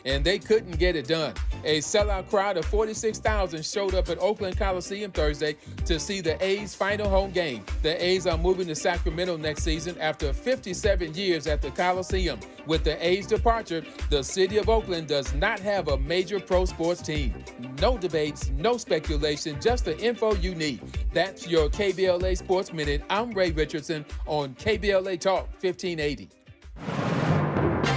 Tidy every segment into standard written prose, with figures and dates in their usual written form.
and they couldn't get it done. A sellout crowd of 46,000 showed up at Oakland Coliseum Thursday to see the A's final home game. The A's are moving to Sacramento next season after 57 years at the Coliseum. With the A's departure, the city of Oakland does not have a major pro sports team. No debates, no speculation, just the info you need. That's your KBLA Sports Minute. I'm Ray Richardson on KBLA Talk 1580.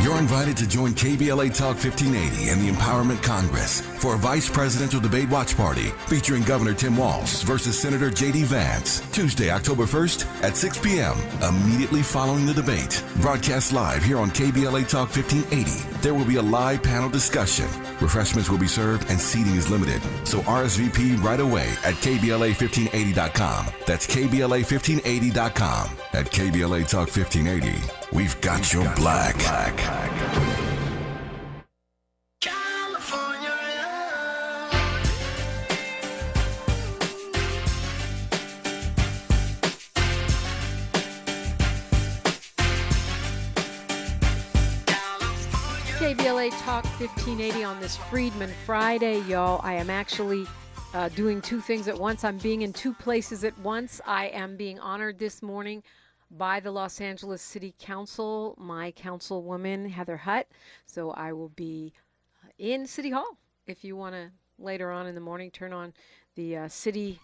You're invited to join KBLA Talk 1580 and the Empowerment Congress for a vice presidential debate watch party featuring Governor Tim Walz versus Senator J.D. Vance, Tuesday, October 1st at 6 p.m., immediately following the debate. Broadcast live here on KBLA Talk 1580. There will be a live panel discussion. Refreshments will be served and seating is limited. So RSVP right away at KBLA1580.com. That's KBLA1580.com. At KBLA Talk 1580, we've got your black. KBLA Talk 1580 on this Freedman Friday, y'all. I am actually doing two things at once. I'm being in two places at once. I am being honored this morning by the Los Angeles City Council, my councilwoman, Heather Hutt. So I will be in City Hall. If you want to, later on in the morning, turn on the city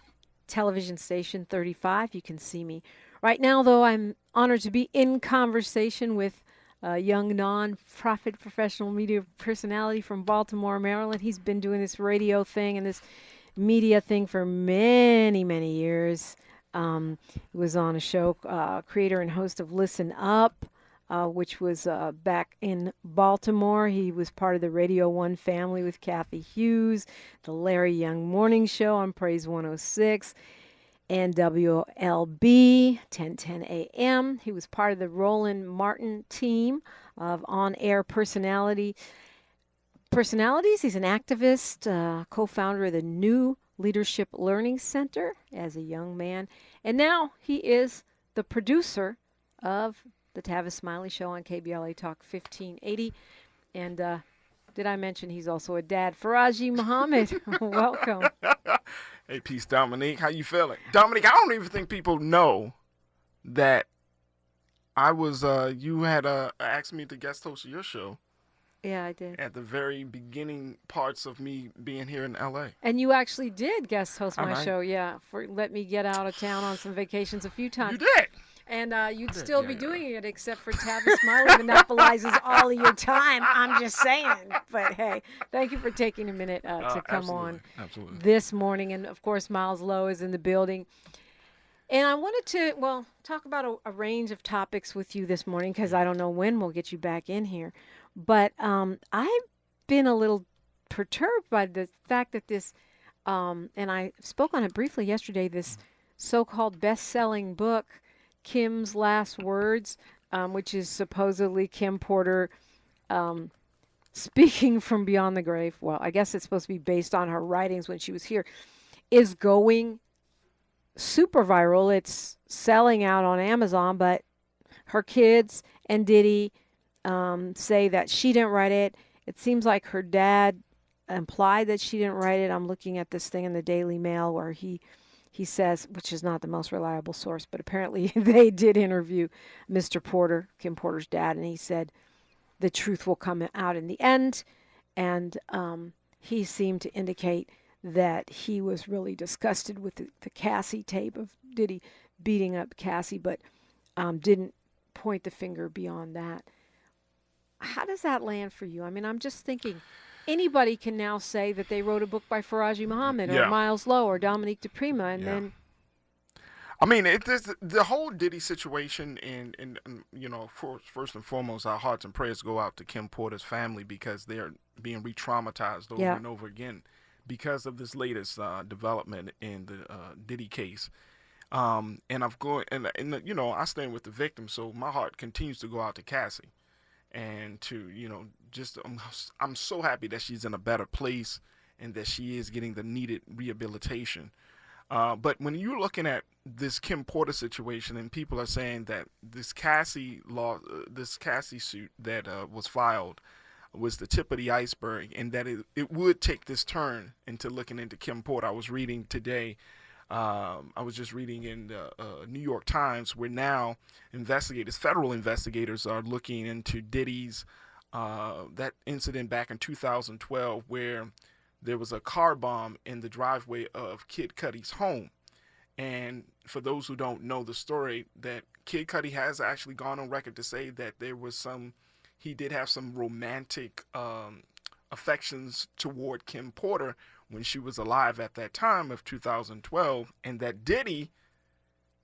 television station 35. You can see me. Right now, though, I'm honored to be in conversation with a young non-profit professional media personality from Baltimore, Maryland. He's been doing this radio thing and this media thing for many, many years. He was on a show, creator and host of Listen Up, which was back in Baltimore. He was part of the Radio 1 family with Kathy Hughes, the Larry Young Morning Show on Praise 106, and WLB 1010 AM. He was part of the Roland Martin team of on-air personalities. He's an activist, co-founder of the New Leadership Learning Center as a young man. And now he is the producer of the Tavis Smiley Show on KBLA Talk 1580. And did I mention he's also a dad? Farajii Muhammad, welcome. Hey, peace, Dominique. How you feeling? Dominique, I don't even think people know that I was, you had asked me to guest host your show. Yeah, I did. At the very beginning parts of me being here in L.A. And you actually did guest host my right. show, yeah. Let me get out of town on some vacations a few times. You did. And you'd still be doing it, except for Tavis Smiley monopolizes all of your time. I'm just saying. But, hey, thank you for taking a minute to come on this morning. And, of course, Miles Lowe is in the building. And I wanted to, talk about a range of topics with you this morning because I don't know when we'll get you back in here. But I've been a little perturbed by the fact that this, and I spoke on it briefly yesterday, this so-called best-selling book, Kim's Last Words, which is supposedly Kim Porter speaking from beyond the grave. Well, I guess it's supposed to be based on her writings when she was here, is going super viral. It's selling out on Amazon, but her kids and Diddy say that she didn't write it. It seems like her dad implied that she didn't write it. I'm looking at this thing in the Daily Mail where he says, which is not the most reliable source, but apparently they did interview Mr. Porter, Kim Porter's dad, and he said the truth will come out in the end. And he seemed to indicate that he was really disgusted with the Cassie tape of Diddy beating up Cassie, but didn't point the finger beyond that. How does that land for you? I mean, I'm just thinking anybody can now say that they wrote a book by Farajii Muhammad or Miles Lowe or Dominique DiPrima, and then... I mean, the whole Diddy situation, and first and foremost, our hearts and prayers go out to Kim Porter's family because they're being re-traumatized over and over again because of this latest development in the Diddy case. And I stand with the victim, so my heart continues to go out to Cassie. And to, I'm so happy that she's in a better place and that she is getting the needed rehabilitation. But when you're looking at this Kim Porter situation and people are saying that this Cassie suit that was filed was the tip of the iceberg, and that it would take this turn into looking into Kim Porter. I was reading today. I was just reading in the New York Times where now federal investigators are looking into Diddy's that incident back in 2012 where there was a car bomb in the driveway of Kid Cudi's home. And for those who don't know the story, that Kid Cudi has actually gone on record to say that he did have some romantic affections toward Kim Porter when she was alive at that time of 2012, and that Diddy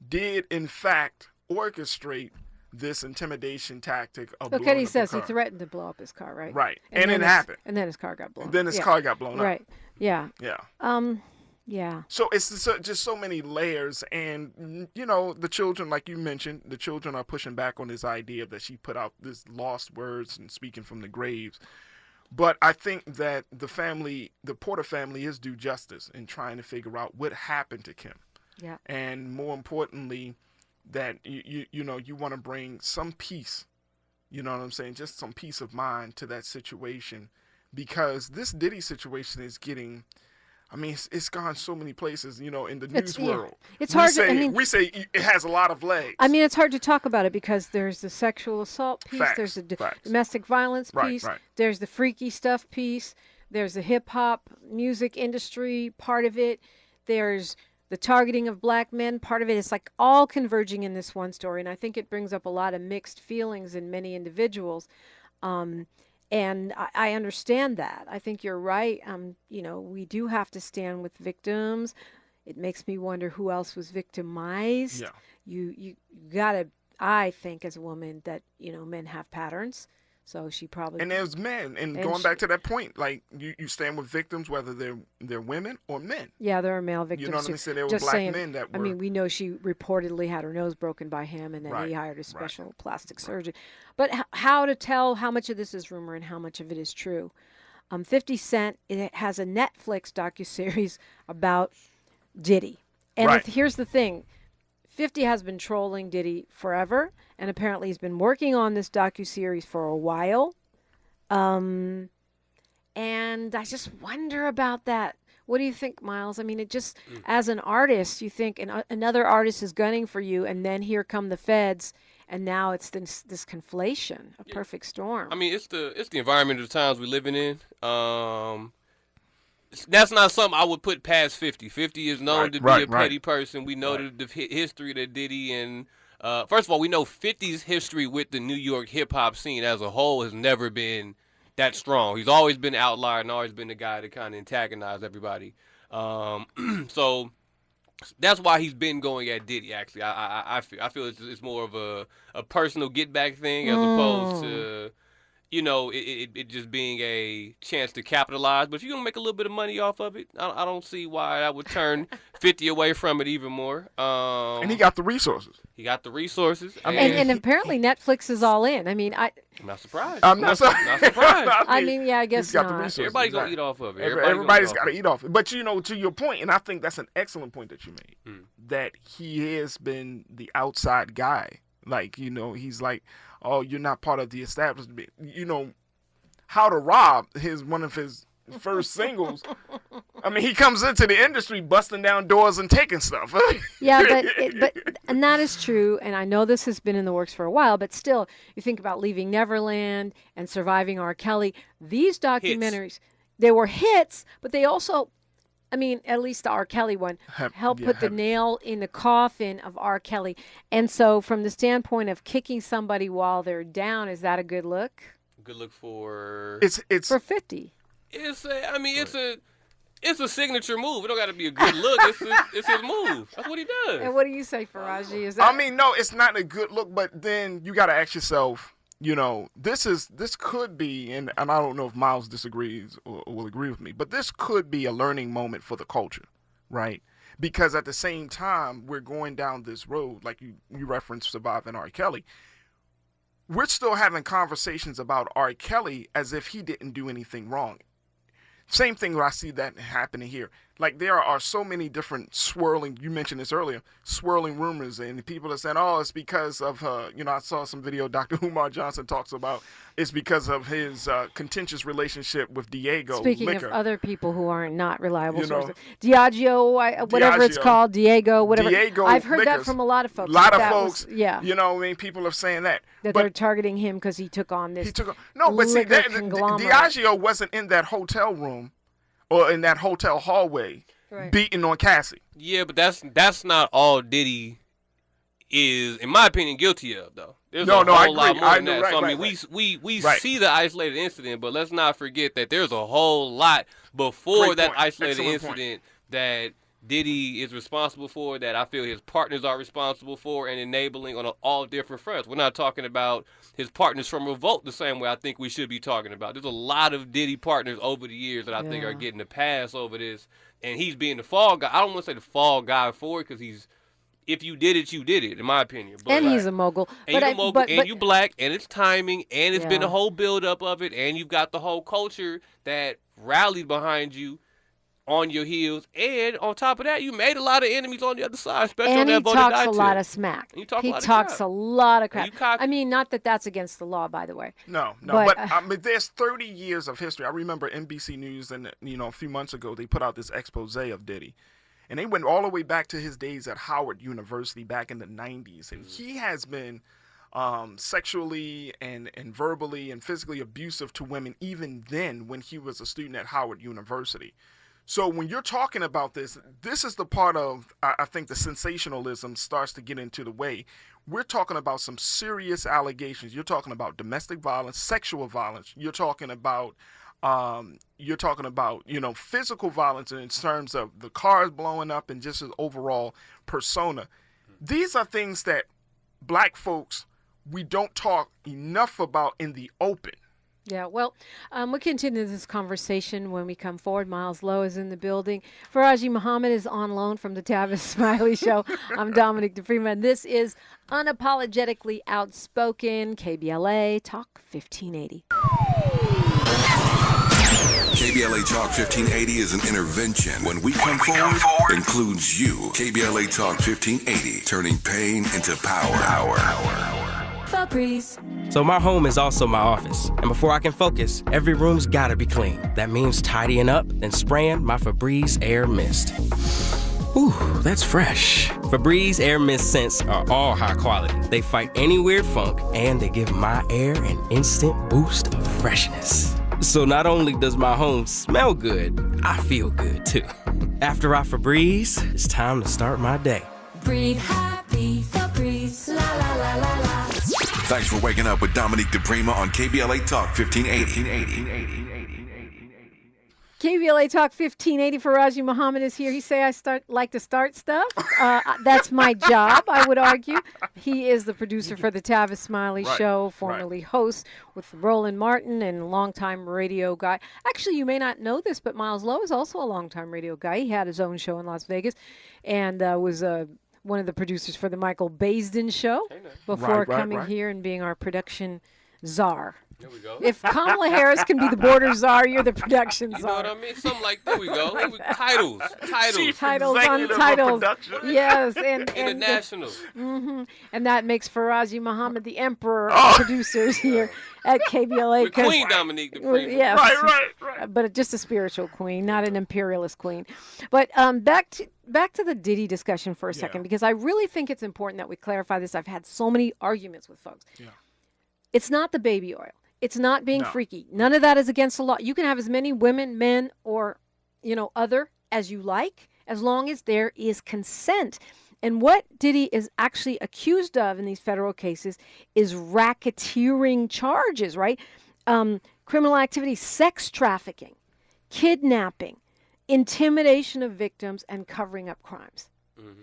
did in fact orchestrate this intimidation tactic of blowing up he says the he car. threatened to blow up his car, right? Right. And it happened. And then his car got blown up. Then his car got blown up. Right. Yeah. Yeah. Yeah. So it's just so many layers, and the children, like you mentioned, the children are pushing back on this idea that she put out this lost words and speaking from the graves. But I think that the Porter family is due justice in trying to figure out what happened to Kim. Yeah. And more importantly, that you want to bring some peace, you know what I'm saying, just some peace of mind to that situation, because this Diddy situation is getting, it's gone so many places, in the news world. It's hard we say it has a lot of legs. It's hard to talk about it because there's the sexual assault piece, there's the domestic violence piece, there's the freaky stuff piece, there's the hip hop music industry part of it, there's the targeting of black men part of it. It's like all converging in this one story, and I think it brings up a lot of mixed feelings in many individuals. And I understand that. I think you're right. We do have to stand with victims. It makes me wonder who else was victimized. Yeah. You gotta, I think as a woman that, men have patterns. So she probably. And there's men. And going back to that point, like you stand with victims, whether they're women or men. Yeah, there are male victims. You know what I mean? So there were Just black saying, men that were. we know she reportedly had her nose broken by him, and then he hired a special plastic surgeon. But how to tell how much of this is rumor and how much of it is true? 50 Cent, it has a Netflix docuseries about Diddy. And here's the thing. 50 has been trolling Diddy forever, and apparently he's been working on this docuseries for a while. And I just wonder about that. What do you think, Miles? It just, as an artist, you think another artist is gunning for you, and then here come the feds, and now it's this conflation, a perfect storm. It's the environment of the times we're living in. That's not something I would put past 50. 50 is known to be a petty person. We know the history that Diddy and first of all, we know 50's history with the New York hip hop scene as a whole has never been that strong. He's always been an outlier and always been the guy to kind of antagonize everybody. So that's why he's been going at Diddy. Actually, I feel it's more of a personal get back thing as opposed to. It just being a chance to capitalize. But if you're going to make a little bit of money off of it, I don't see why I would turn 50 away from it even more. And he got the resources. And apparently Netflix is all in. I'm not surprised. I'm not surprised. I guess he's got not. The resources. Everybody's going to eat off of it. Everybody's got to eat off it. But, to your point, and I think that's an excellent point that you made, that he has been the outside guy. Like, he's like, oh, you're not part of the establishment. How to Rob, one of his first singles. He comes into the industry busting down doors and taking stuff. Yeah, and that is true. And I know this has been in the works for a while, but still, you think about Leaving Neverland and Surviving R. Kelly. These documentaries, they were hits, but they also, at least the R. Kelly one, helped put the nail in the coffin of R. Kelly. And so from the standpoint of kicking somebody while they're down, is that a good look? Good look for... It's for 50. It's a signature move. It don't got to be a good look. It's his move. That's what he does. And what do you say, Farajii? Is that... no, it's not a good look, but then you got to ask yourself, this could be, and I don't know if Miles disagrees or will agree with me, but this could be a learning moment for the culture, right? Because at the same time, we're going down this road, like you referenced Surviving R. Kelly. We're still having conversations about R. Kelly as if he didn't do anything wrong. Same thing where I see that happening here. Like, there are so many different swirling, you mentioned this earlier, swirling rumors, and people are saying, oh, it's because of, I saw some video Dr. Umar Johnson talks about, it's because of his contentious relationship with Diego. Speaking Liquor. of other people who are not reliable sources. Diageo, it's called, Diego, whatever. Diego I've heard Liquors. that from a lot of folks. A lot of folks, yeah. People are saying that. That they're targeting him because he took on this conglomerate. Diageo wasn't in that hotel room or in that hotel hallway beating on Cassie. Yeah, but that's not all Diddy is, in my opinion, guilty of, though. There's a whole lot more than that. So, I mean, we see the isolated incident, but let's not forget that there's a whole lot before that isolated incident that Diddy is responsible for, that I feel his partners are responsible for and enabling on all different fronts. We're not talking about his partners from Revolt the same way I think we should be talking about. There's a lot of Diddy partners over the years that I think are getting a pass over this, and he's being the fall guy. I don't want to say the fall guy for it, because if you did it, you did it, in my opinion. But, and he's a mogul. And you black, and it's timing, and it's been a whole build-up of it, and you've got the whole culture that rallied behind you on your heels, and on top of that, you made a lot of enemies on the other side, especially on that voted And he talks a lot of smack. He talks a lot of crap. I mean, not that that's against the law, by the way. No, but there's 30 years of history. I remember NBC News, and a few months ago, they put out this expose of Diddy, and they went all the way back to his days at Howard University back in the 90s, and he has been sexually and verbally and physically abusive to women even then when he was a student at Howard University. So when you're talking about this is the part of, I think, the sensationalism starts to get into the way. We're talking about some serious allegations. You're talking about domestic violence, sexual violence. You're talking about physical violence in terms of the cars blowing up and just his overall persona. These are things that black folks, we don't talk enough about in the open. Yeah, well, we'll continue this conversation when we come forward. Miles Lowe is in the building. Farajii Muhammad is on loan from the Tavis Smiley Show. I'm Dominique DiPrima, and this is Unapologetically Outspoken, KBLA Talk 1580. KBLA Talk 1580 is an intervention. When we come forward, includes you. KBLA Talk 1580, turning pain into power. Febreze. So my home is also my office, and before I can focus, every room's gotta be clean. That means tidying up, then spraying my Febreze Air Mist. Ooh, that's fresh. Febreze Air Mist scents are all high quality. They fight any weird funk, and they give my air an instant boost of freshness. So not only does my home smell good, I feel good too. After I Febreze, it's time to start my day. Breathe happy, Febreze, la la la la la. Thanks for waking up with Dominique DiPrima on KBLA Talk 1580. KBLA Talk 1580. Farajii Muhammad is here. He say I like to start stuff. That's my job, I would argue. He is the producer for the Tavis Smiley Show, formerly host with Roland Martin and longtime radio guy. Actually, you may not know this, but Miles Lowe is also a longtime radio guy. He had his own show in Las Vegas and was one of the producers for the Michael Baisden Show before coming here and being our production czar. There we go. If Kamala Harris can be the border czar, you're the production czar. You know what I mean? Something like, there we go. Titles. Titles on titles. Yes. And international. And that makes Farajii Muhammad the emperor of producers here at KBLA. The Queen Dominique DiPrima. Yes. Right. But just a spiritual queen, not an imperialist queen. But back to the Diddy discussion for a second, because I really think it's important that we clarify this. I've had so many arguments with folks. Yeah. It's not the baby oil. It's not being freaky. None of that is against the law. You can have as many women, men, or, other as you like, as long as there is consent. And what Diddy is actually accused of in these federal cases is racketeering charges, right? Criminal activity, sex trafficking, kidnapping, intimidation of victims, and covering up crimes. Mm-hmm.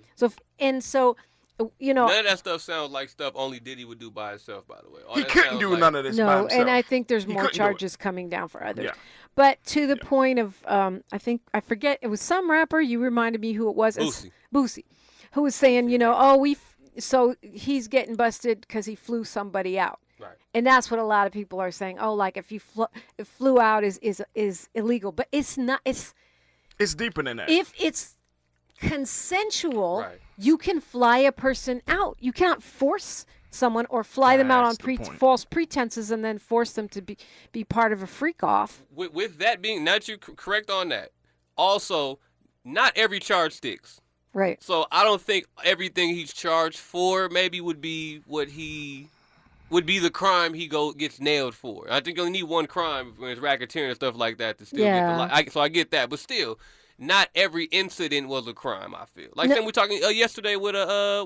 So none of that stuff sounds like stuff only Diddy would do by himself, by the way. He couldn't do none of this by himself. And I think there's more charges coming down for others. Yeah. But to the point of, I forget, it was some rapper, you reminded me who it was. Boosie. Who was saying, so he's getting busted because he flew somebody out. Right. And that's what a lot of people are saying. Oh, like if flew out is illegal. But it's not, It's deeper than that. If it's consensual, Right. you can fly a person out. You cannot force someone or fly them out on That's the point. false pretenses and then force them to be part of a freak off. With that being, not you correct on that. Also, not every charge sticks. Right. So I don't think everything he's charged for maybe would be what he would be the crime he gets nailed for. I think you only need one crime when it's racketeering and stuff like that to still get the life. So I get that, but still, not every incident was a crime. I feel like then we're talking yesterday with a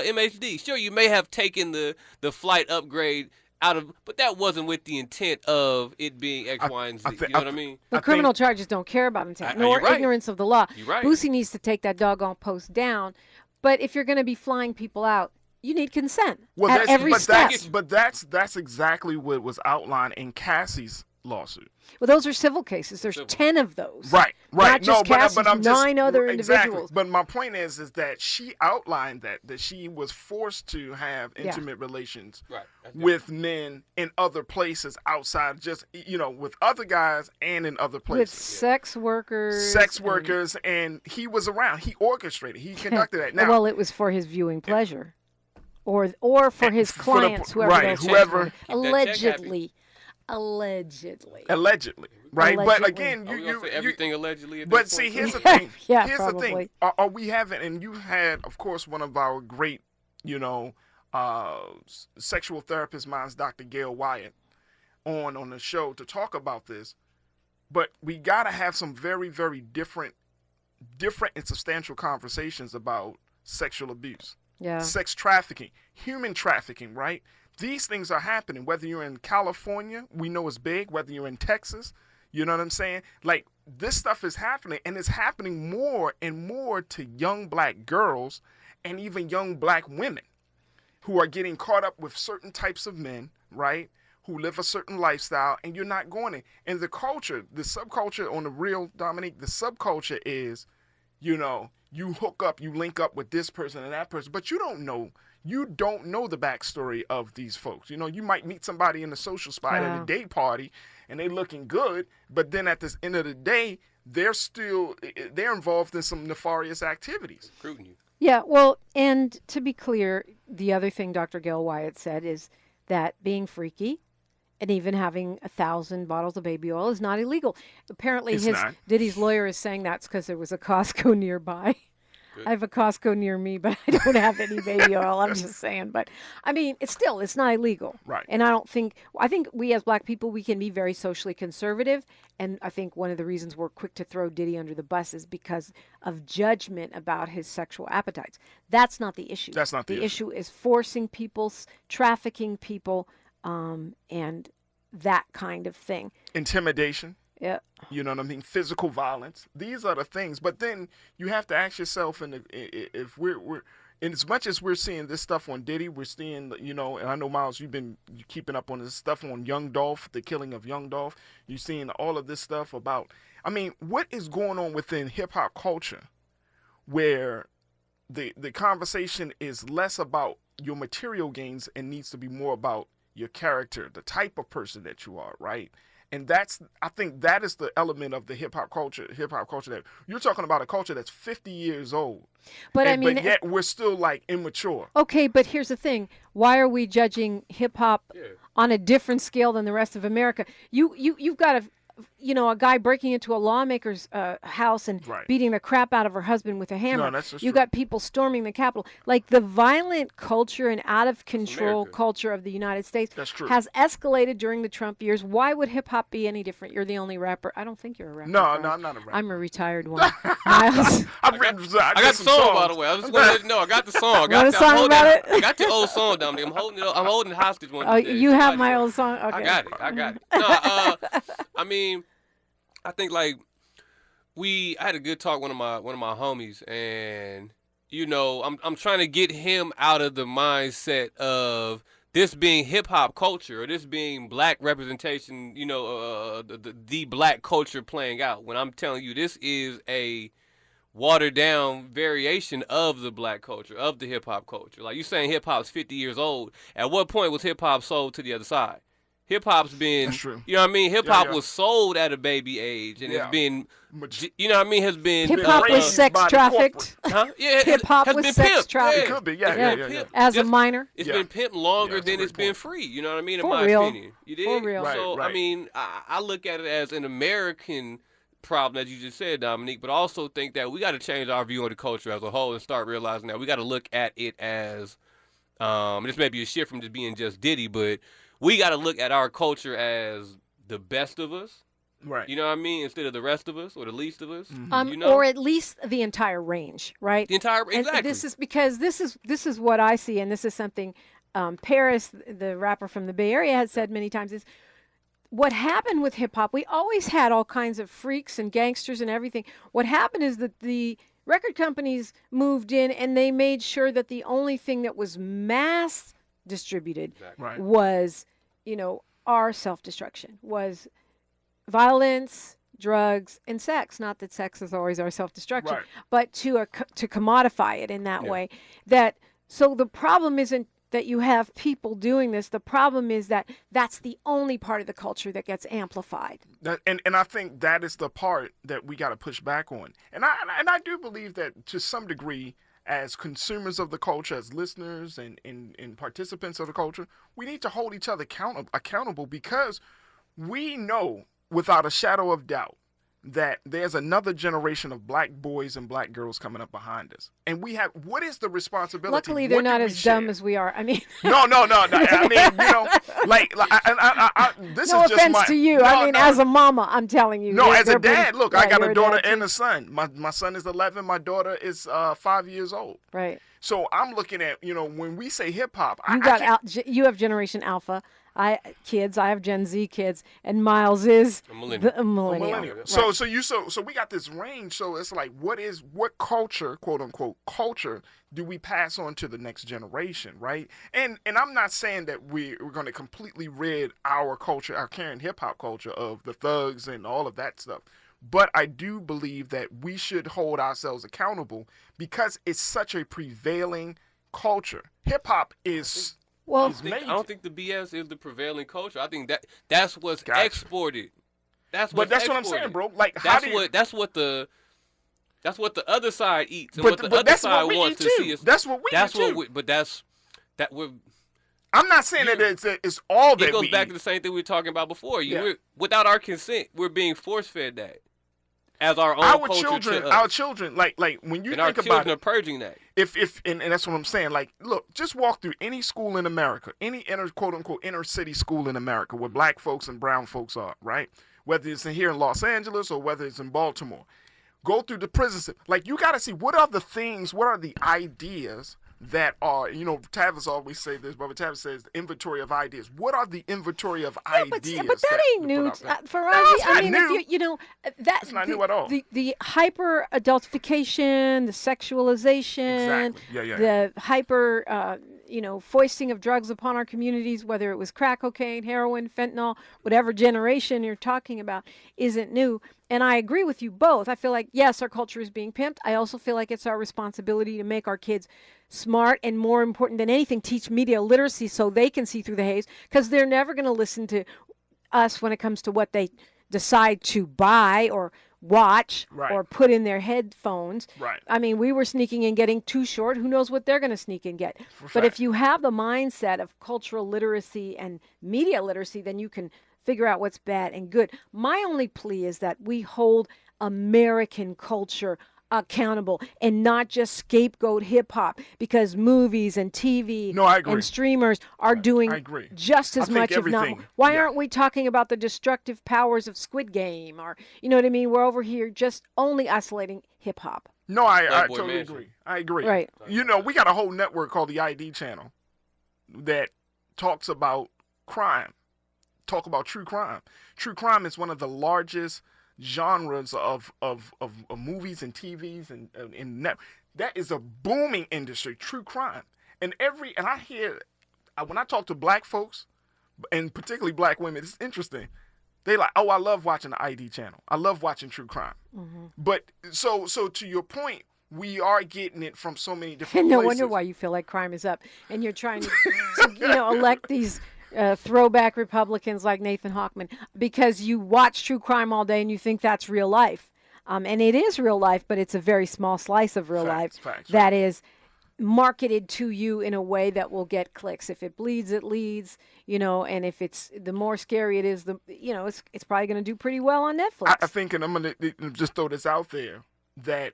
MHD. Sure, you may have taken the flight upgrade out of, but that wasn't with the intent of it being X, Y, and Z. You know what I mean? But criminal charges don't care about intent, nor you're right. ignorance of the law. You're right. Boosie needs to take that doggone post down. But if you're going to be flying people out, you need consent at every step. But that's exactly what was outlined in Cassie's lawsuit. Well, those are civil cases. There's 10 of those. Right. Not just Cassie's, but I'm just 9 other exactly. individuals. But my point is that she outlined that she was forced to have intimate relations with men in other places outside, just with other guys and in other places. With sex workers. And he was around. He orchestrated. He conducted that. Now, well, it was for his viewing pleasure, or for his clients, whoever. Allegedly. Allegedly, right? But again, you everything allegedly. But see, here's the thing. Here's the thing. Are we having? And you had, of course, one of our great, sexual therapist minds, Dr. Gail Wyatt, on the show to talk about this. But we gotta have some very, very different and substantial conversations about sexual abuse, sex trafficking, human trafficking, right? These things are happening, whether you're in California, we know it's big, whether you're in Texas, you know what I'm saying? Like, this stuff is happening, and it's happening more and more to young black girls and even young black women who are getting caught up with certain types of men, right, who live a certain lifestyle, and you're not going in. And the culture, the subculture on the real, Dominique, the subculture is, you hook up, you link up with this person and that person, but you don't know the backstory of these folks. You might meet somebody in the social spot at a day party and they looking good, but then at the end of the day, they're involved in some nefarious activities. Recruiting you. Yeah, well, and to be clear, the other thing Dr. Gail Wyatt said is that being freaky and even having 1,000 bottles of baby oil is not illegal. Apparently Diddy's lawyer is saying that's because there was a Costco nearby. Good. I have a Costco near me, but I don't have any baby oil. I'm just saying. But, I mean, it's not illegal. Right. And I think we as black people, we can be very socially conservative. And I think one of the reasons we're quick to throw Diddy under the bus is because of judgment about his sexual appetites. That's not the issue. That's not the issue. Is forcing people, trafficking people, and that kind of thing. Intimidation. Yeah. You know what I mean? Physical violence. These are the things. But then you have to ask yourself, if we're in as much as we're seeing this stuff on Diddy, we're seeing, and I know, Miles, you've been keeping up on this stuff on Young Dolph, the killing of Young Dolph. You're seeing all of this stuff about, what is going on within hip hop culture where the conversation is less about your material gains and needs to be more about your character, the type of person that you are, right? And I think that is the element of the hip hop culture that you're talking about, a culture that's 50 years old. But yet we're still like immature. Okay, but here's the thing. Why are we judging hip hop on a different scale than the rest of America? You've got a guy breaking into a lawmaker's house and beating the crap out of her husband with a hammer. No, that's just you got people storming the Capitol. Like, the violent culture and out of control culture of the United States has escalated during the Trump years. Why would hip hop be any different? You're the only rapper. I don't think you're a rapper. No, I'm not a rapper. I'm a retired one. Miles. I got the song, by the way. I was going to know. I got the song. I got the old song, Dominique. I'm holding it hostage one. Oh, you have my old song. Okay. I got it. No, I think I had a good talk with one of my homies, and I'm trying to get him out of the mindset of this being hip hop culture or this being black representation, the black culture playing out. When I'm telling you, this is a watered down variation of the black culture, of the hip hop culture. Like, you saying hip hop's 50 years old. At what point was hip hop sold to the other side? Hip hop's been, That's true. you know what I mean? Hip hop was sold at a baby age, and it's been, you know what I mean? Has been hip hop was sex trafficked. Huh? Yeah, hip hop was been sex pimped. trafficked. It could be, yeah. As a minor, it's been pimped longer than it's been point. free. You know what I mean? In For my real. opinion, you did. For real. So Right. I mean, I look at it as an American problem, as you just said, Dominique, but I also think that we got to change our view on the culture as a whole and start realizing that we got to look at it as, this may be a shift from just being just Diddy, but we got to look at our culture as the best of us. Right. You know what I mean? Instead of the rest of us or the least of us. You know? or at least the entire range, right? The entire exactly. And this is because this is what I see, and this is something Paris, the rapper from the Bay Area, has said many times. Is what happened with hip hop? We always had all kinds of freaks and gangsters and everything. What happened is that the record companies moved in and they made sure that the only thing that was mass distributed was, our self-destruction, was violence, drugs, and sex. Not that sex is always our self-destruction, but to commodify it in that way. So the problem isn't that you have people doing this. The problem is that that's the only part of the culture that gets amplified. And I think that is the part that we got to push back on. And I do believe that to some degree, as consumers of the culture, as listeners and participants of the culture, we need to hold each other accountable, because we know without a shadow of doubt that there's another generation of black boys and black girls coming up behind us. And what is the responsibility? Luckily, they're not as dumb as we are. I mean, no. I mean, this no is just offense to you. As a mama, I'm telling you. No, as a dad, look, I got you're a daughter dad and a son. My son is 11. My daughter is 5 years old. Right. So I'm looking at, when we say hip hop, you have Generation Alpha. I have Gen Z kids, and Miles is a millennial. Right. So we got this range. So it's like, what culture, quote unquote culture, do we pass on to the next generation, right? And I'm not saying that we're going to completely rid our culture, our current hip hop culture, of the thugs and all of that stuff. But I do believe that we should hold ourselves accountable, because it's such a prevailing culture. Hip hop is. Well, I don't think the BS is the prevailing culture. I think that's what's exported. That's what I'm saying, bro. Like, that's what the other side eats, and what the other side wants to see. That's what we eat too. I'm not saying that it's all that. It goes we back eat. to the same thing we were talking about before. Without our consent, we're being force fed that as our own culture to us. Our children, like when you think about it, our children are purging that. And that's what I'm saying. Like, look, just walk through any school in America, any quote unquote inner city school in America where black folks and brown folks are, right? Whether it's here in Los Angeles or whether it's in Baltimore. Go through the prison system. Like, you got to see what are the ideas that are, Tavis always say this, Brother Tavis says the inventory of ideas. What are the inventory of ideas? But that ain't new, Farajii. That's not new at all. The hyper adultification, the sexualization, the hyper, foisting of drugs upon our communities, whether it was crack cocaine, heroin, fentanyl, whatever generation you're talking about, isn't new. And I agree with you both. I feel like, yes, our culture is being pimped. I also feel like it's our responsibility to make our kids smart, and more important than anything, teach media literacy so they can see through the haze, because they're never going to listen to us when it comes to what they decide to buy or watch or put in their headphones. Right. I mean, we were sneaking and getting Too Short. Who knows what they're going to sneak and get? But if you have the mindset of cultural literacy and media literacy, then you can figure out what's bad and good. My only plea is that we hold American culture accountable and not just scapegoat hip hop, because movies and TV and streamers are doing just as much, if not. Why aren't we talking about the destructive powers of Squid Game? Or, you know what I mean? We're over here just only isolating hip hop. No, I totally agree. I agree. Right. We got a whole network called the ID channel that talks about crime, talk about true crime. True crime is one of the largest genres of movies and TVs and that is a booming industry, true crime. And I hear, when I talk to black folks, and particularly black women, it's interesting. They like, I love watching the ID channel. I love watching true crime. Mm-hmm. But so to your point, we are getting it from so many different places. No wonder why you feel like crime is up, and you're trying to elect these throwback Republicans like Nathan Hochman, because you watch true crime all day and you think that's real life. And it is real life, but it's a very small slice of real life that is marketed to you in a way that will get clicks. If it bleeds, it leads, and if it's the more scary it is, it's probably going to do pretty well on Netflix. I think, and I'm going to just throw this out there, that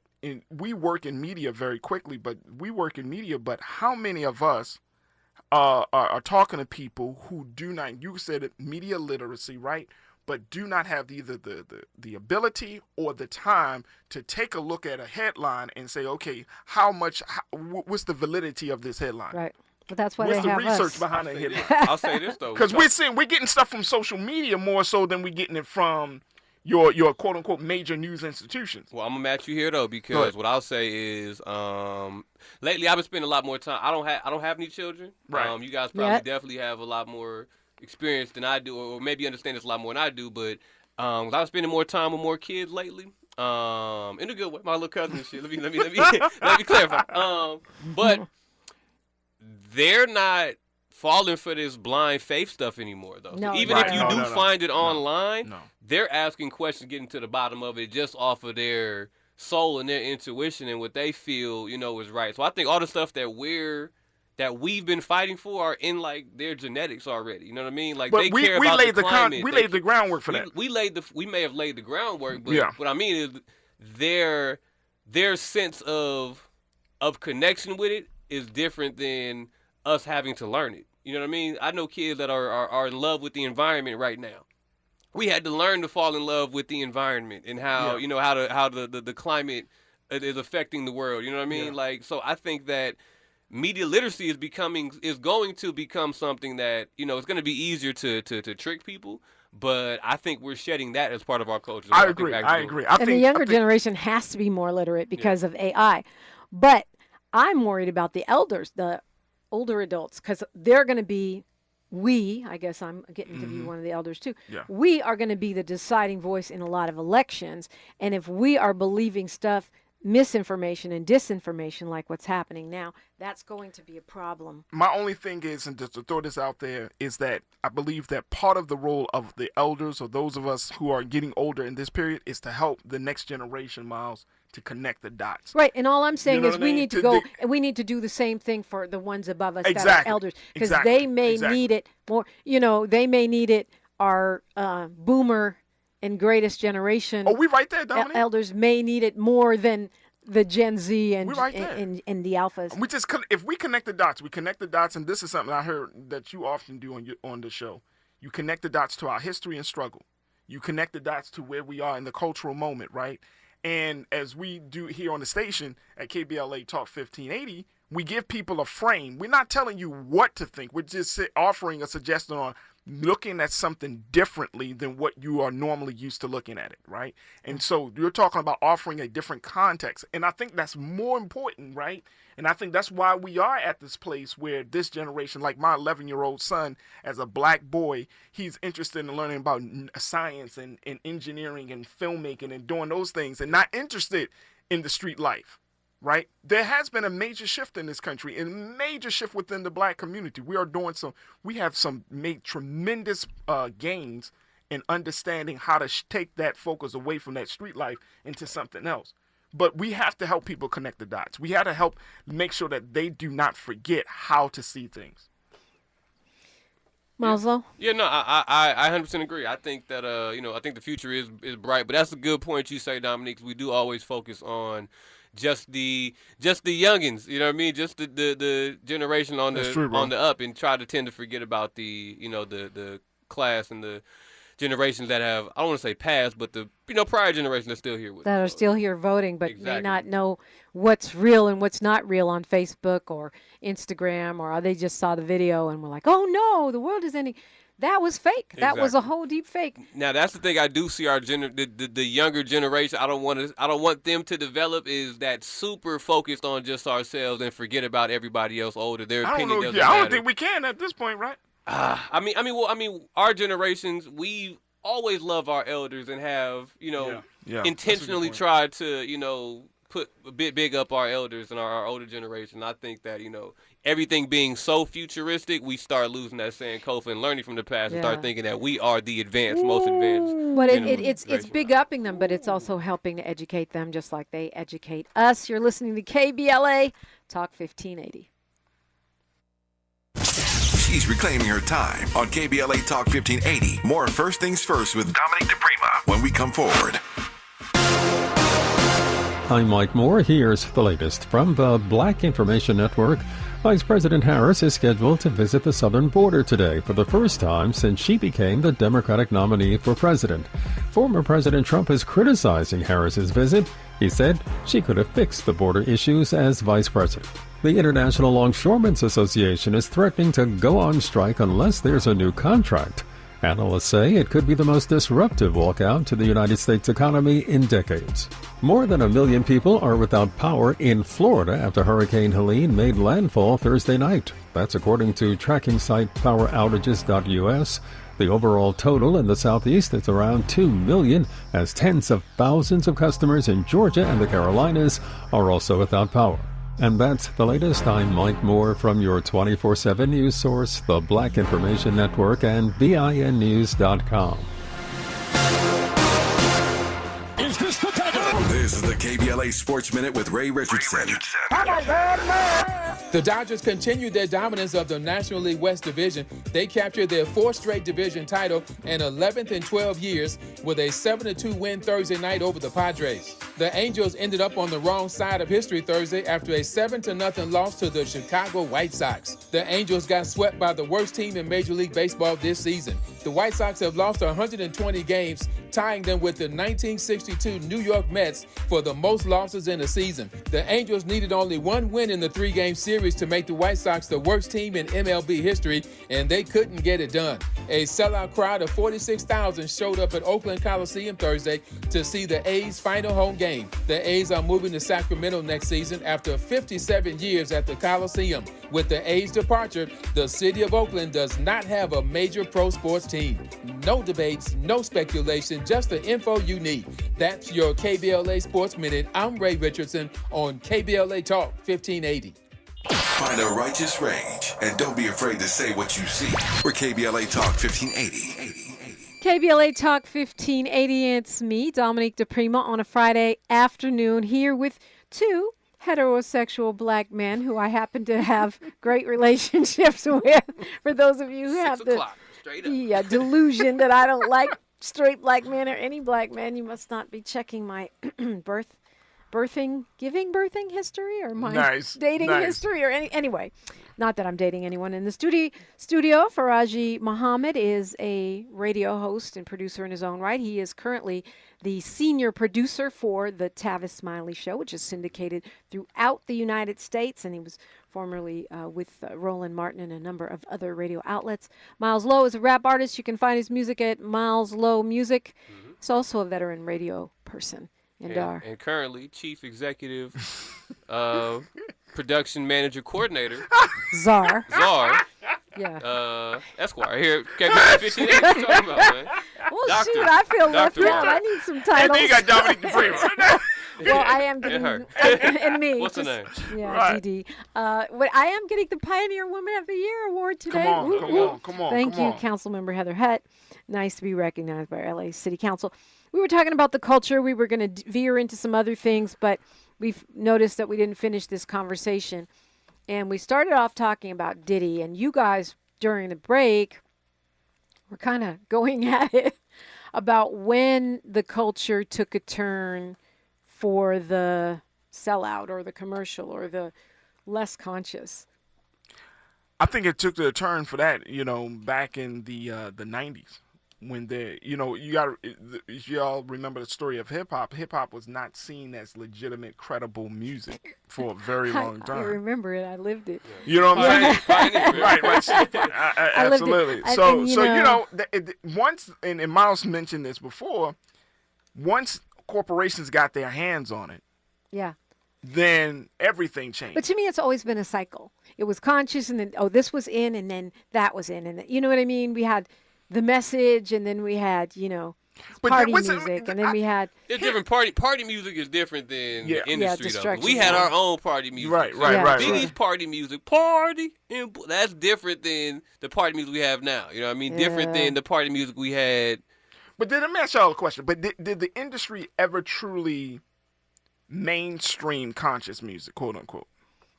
we work in media very quickly, but how many of us are talking to people who do not, you said it, media literacy, right? But do not have either the ability or the time to take a look at a headline and say, okay, what's the validity of this headline? Right. But that's why what's they have the research us. behind that headline? I'll say this though, because we're getting stuff from social media more so than we're getting it from your quote unquote major news institutions. Well, I'm gonna match you here though, because what I'll say is, lately I've been spending a lot more time. I don't have any children. Right. You guys probably definitely have a lot more experience than I do, or maybe understand this a lot more than I do. But I'm spending more time with more kids lately. In a good way, my little cousin and shit. Let me clarify. But they're not falling for this blind faith stuff anymore, though. No, Even if you do find it online, they're asking questions, getting to the bottom of it, just off of their soul and their intuition and what they feel, is right. So I think all the stuff that we've been fighting for are in like their genetics already. You know what I mean? Like, but they care about the climate. We laid the groundwork for that. We may have laid the groundwork, but what I mean is their sense of connection with it is different than us having to learn it. You know what I mean? I know kids that are in love with the environment right now. We had to learn to fall in love with the environment and how how the climate is affecting the world. You know what I mean? Yeah. Like, so I think that media literacy is going to become something that, it's going to be easier to trick people, but I think we're shedding that as part of our culture. I agree. And the younger generation has to be more literate because of AI. But I'm worried about the elders, the older adults, because they're going to be, I guess I'm getting to be one of the elders too. Yeah. We are going to be the deciding voice in a lot of elections. And if we are believing stuff, misinformation and disinformation like what's happening now, that's going to be a problem. My only thing is, and just to throw this out there, is that I believe that part of the role of the elders, or those of us who are getting older in this period, is to help the next generation, Miles, to connect the dots. Right, and all I'm saying is we need to go and we need to do the same thing for the ones above us that are elders, because they may need it more. They may need it. Our boomer and greatest generation. Oh, we right there, Dominique. Elders may need it more than the Gen Z and the alphas. If we connect the dots, and this is something I heard that you often do on the show. You connect the dots to our history and struggle. You connect the dots to where we are in the cultural moment, right? And as we do here on the station at KBLA Talk 1580, we give people a frame. We're not telling you what to think. We're just offering a suggestion on looking at something differently than what you are normally used to looking at it, right? And so you're talking about offering a different context. And I think that's more important, right? And I think that's why we are at this place where this generation, like my 11-year-old son, as a black boy, he's interested in learning about science and engineering and filmmaking and doing those things, and not interested in the street life. Right? There has been a major shift in this country, and a major shift within the black community. We have made tremendous gains in understanding how to take that focus away from that street life into something else. But we have to help people connect the dots. We have to help make sure that they do not forget how to see things. Maslow? Yeah, no, I 100% agree. I think that I think the future is bright. But that's a good point you say, Dominique. 'Cause we do always focus on just the youngins, you know what I mean? Just the generation on the up, and try to tend to forget about the class and the generations that have, I don't want to say past, but the prior generations that's still here with that us. Are still here voting, but may not know what's real and what's not real on Facebook or Instagram, or they just saw the video and were like, oh no, the world is ending. That was fake. That was a whole deep fake. Now that's the thing I do see the younger generation. I don't want them to develop is that super focused on just ourselves and forget about everybody else older. Their opinion doesn't matter. I don't think we can at this point, right? I mean, our generations, we always love our elders and have intentionally tried to put a bit big up our elders and our older generation. I think that, everything being so futuristic, we start losing that Sankofa and learning from the past and start thinking that we are the advanced, most advanced. But it's big upping them, but it's also helping to educate them just like they educate us. You're listening to KBLA Talk 1580. She's reclaiming her time on KBLA Talk 1580. More First Things First with Dominique DiPrima when we come forward. I'm Mike Moore. Here's the latest from the Black Information Network. Vice President Harris is scheduled to visit the southern border today for the first time since she became the Democratic nominee for president. Former President Trump is criticizing Harris's visit. He said she could have fixed the border issues as vice president. The International Longshoremen's Association is threatening to go on strike unless there's a new contract. Analysts say it could be the most disruptive walkout to the United States economy in decades. More than 1 million people are without power in Florida after Hurricane Helene made landfall Thursday night. That's according to tracking site powerautages.us. The overall total in the Southeast is around 2 million, as tens of thousands of customers in Georgia and the Carolinas are also without power. And that's the latest. I'm Mike Moore from your 24/7 news source, the Black Information Network, and BINnews.com. This is the KBLA Sports Minute with Ray Richardson. The Dodgers continued their dominance of the National League West Division. They captured their 4th straight division title and 11th in 12 years with a 7-2 win Thursday night over the Padres. The Angels ended up on the wrong side of history Thursday after a 7-0 loss to the Chicago White Sox. The Angels got swept by the worst team in Major League Baseball this season. The White Sox have lost 120 games, tying them with the 1962 New York Mets for the most losses in a season. The Angels needed only one win in the 3-game series to make the White Sox the worst team in MLB history, and they couldn't get it done. A sellout crowd of 46,000 showed up at Oakland Coliseum Thursday to see the A's final home game. The A's are moving to Sacramento next season after 57 years at the Coliseum. With the A's departure, the city of Oakland does not have a major pro sports team. No debates, no speculation, just the info you need. That's your KBLA Sports Minute. I'm Ray Richardson on KBLA Talk 1580. Find a righteous rage and don't be afraid to say what you see. We're KBLA Talk 1580. KBLA Talk 1580. It's me, Dominique DiPrima, on a Friday afternoon here with two heterosexual black men who I happen to have great relationships with. For those of you who have the delusion that I don't like straight black men or any black man, you must not be checking my birthing history or my dating history or anyway. Not that I'm dating anyone in the studio. Farajii Muhammad is a radio host and producer in his own right. He is currently the senior producer for the Tavis Smiley show, which is syndicated throughout the United States, and he was formerly with Roland Martin and a number of other radio outlets. Miles Lowe is a rap artist. You can find his music at Miles Lowe Music. Mm-hmm. He's also a veteran radio person. And currently chief executive production manager coordinator. Czar. Yeah. Esquire here. KBLA 1580. What you talking about, man? Well, doctor, shoot, I feel left out. I need some titles. And you got Dominique DiPrima. Well, I am getting, and me. What's her name? Yeah, right. Diddy. I am getting the Pioneer Woman of the Year award today. Come on. Thank you, Councilmember Heather Hutt. Nice to be recognized by LA City Council. We were talking about the culture. We were going to veer into some other things, but we've noticed that we didn't finish this conversation. And we started off talking about Diddy, and you guys during the break were kind of going at it about when the culture took a turn for the sellout or the commercial or the less conscious. I think it took the turn for that, back in the 90s. When if y'all remember the story of hip-hop was not seen as legitimate, credible music for a very long time. I remember it. I lived it. You know what I'm saying? Right. Absolutely. Once, and Miles mentioned this before, once corporations got their hands on it, then everything changed. But to me, it's always been a cycle. It was conscious, and then, this was in, and then that was in. And you know what I mean? We had the message, and then we had, Party music, and then we had. It's different. Party music is different than the industry, though. We had our own party music. Right. Biggie's party music, that's different than the party music we have now. You know what I mean? Different than the party music we had. But let me ask y'all a question. But did the industry ever truly mainstream conscious music, quote unquote?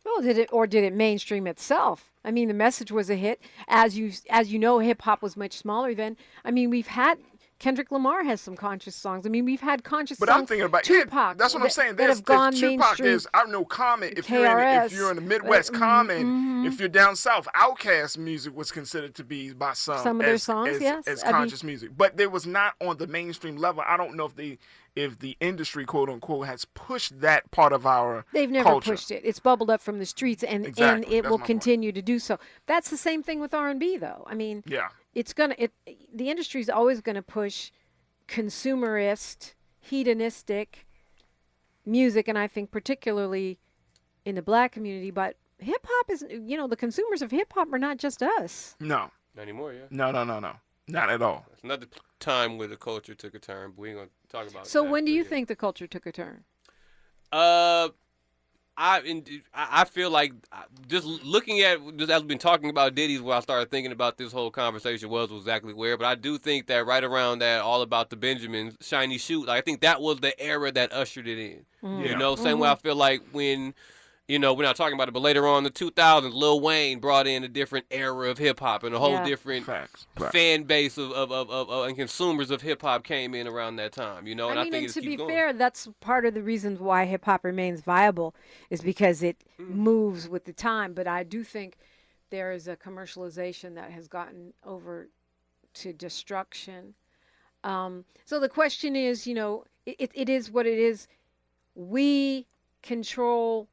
Well, did it mainstream itself? I mean, the message was a hit. As you know, hip hop was much smaller then. I mean, we've had. Kendrick Lamar has some conscious songs. I mean, we've had conscious songs. But I'm thinking about Tupac. That's what I'm saying. That have gone Tupac mainstream. is, I know Common. If you're in the Midwest, Common. If you're down south, Outkast music was considered to be by some of their songs, as conscious music. But there was not on the mainstream level. I don't know if the industry, quote unquote, has pushed that part of our They've never culture. pushed it. It's bubbled up from the streets, and it will continue to do so. That's the same thing with R&B, though. I mean, the industry is always going to push consumerist, hedonistic music, and I think particularly in the black community. But hip hop is, the consumers of hip hop are not just us. No. Not anymore, yeah. No. Not at all. It's another time where the culture took a turn, but we ain't going to talk about So that. when do you think the culture took a turn? I feel like just looking at, just as we've been talking about Diddy's, where I started thinking about this whole conversation was exactly where. But I do think that right around that, all about the Benjamins, Shiny Shoe, I think that was the era that ushered it in. Same way I feel like when, we're not talking about it, but later on in the 2000s, Lil Wayne brought in a different era of hip hop, and a whole different fan base of and consumers of hip hop came in around that time. And I think to be fair, that's part of the reasons why hip hop remains viable, is because it moves with the time. But I do think there is a commercialization that has gotten over to destruction. So the question is, it is what it is. We control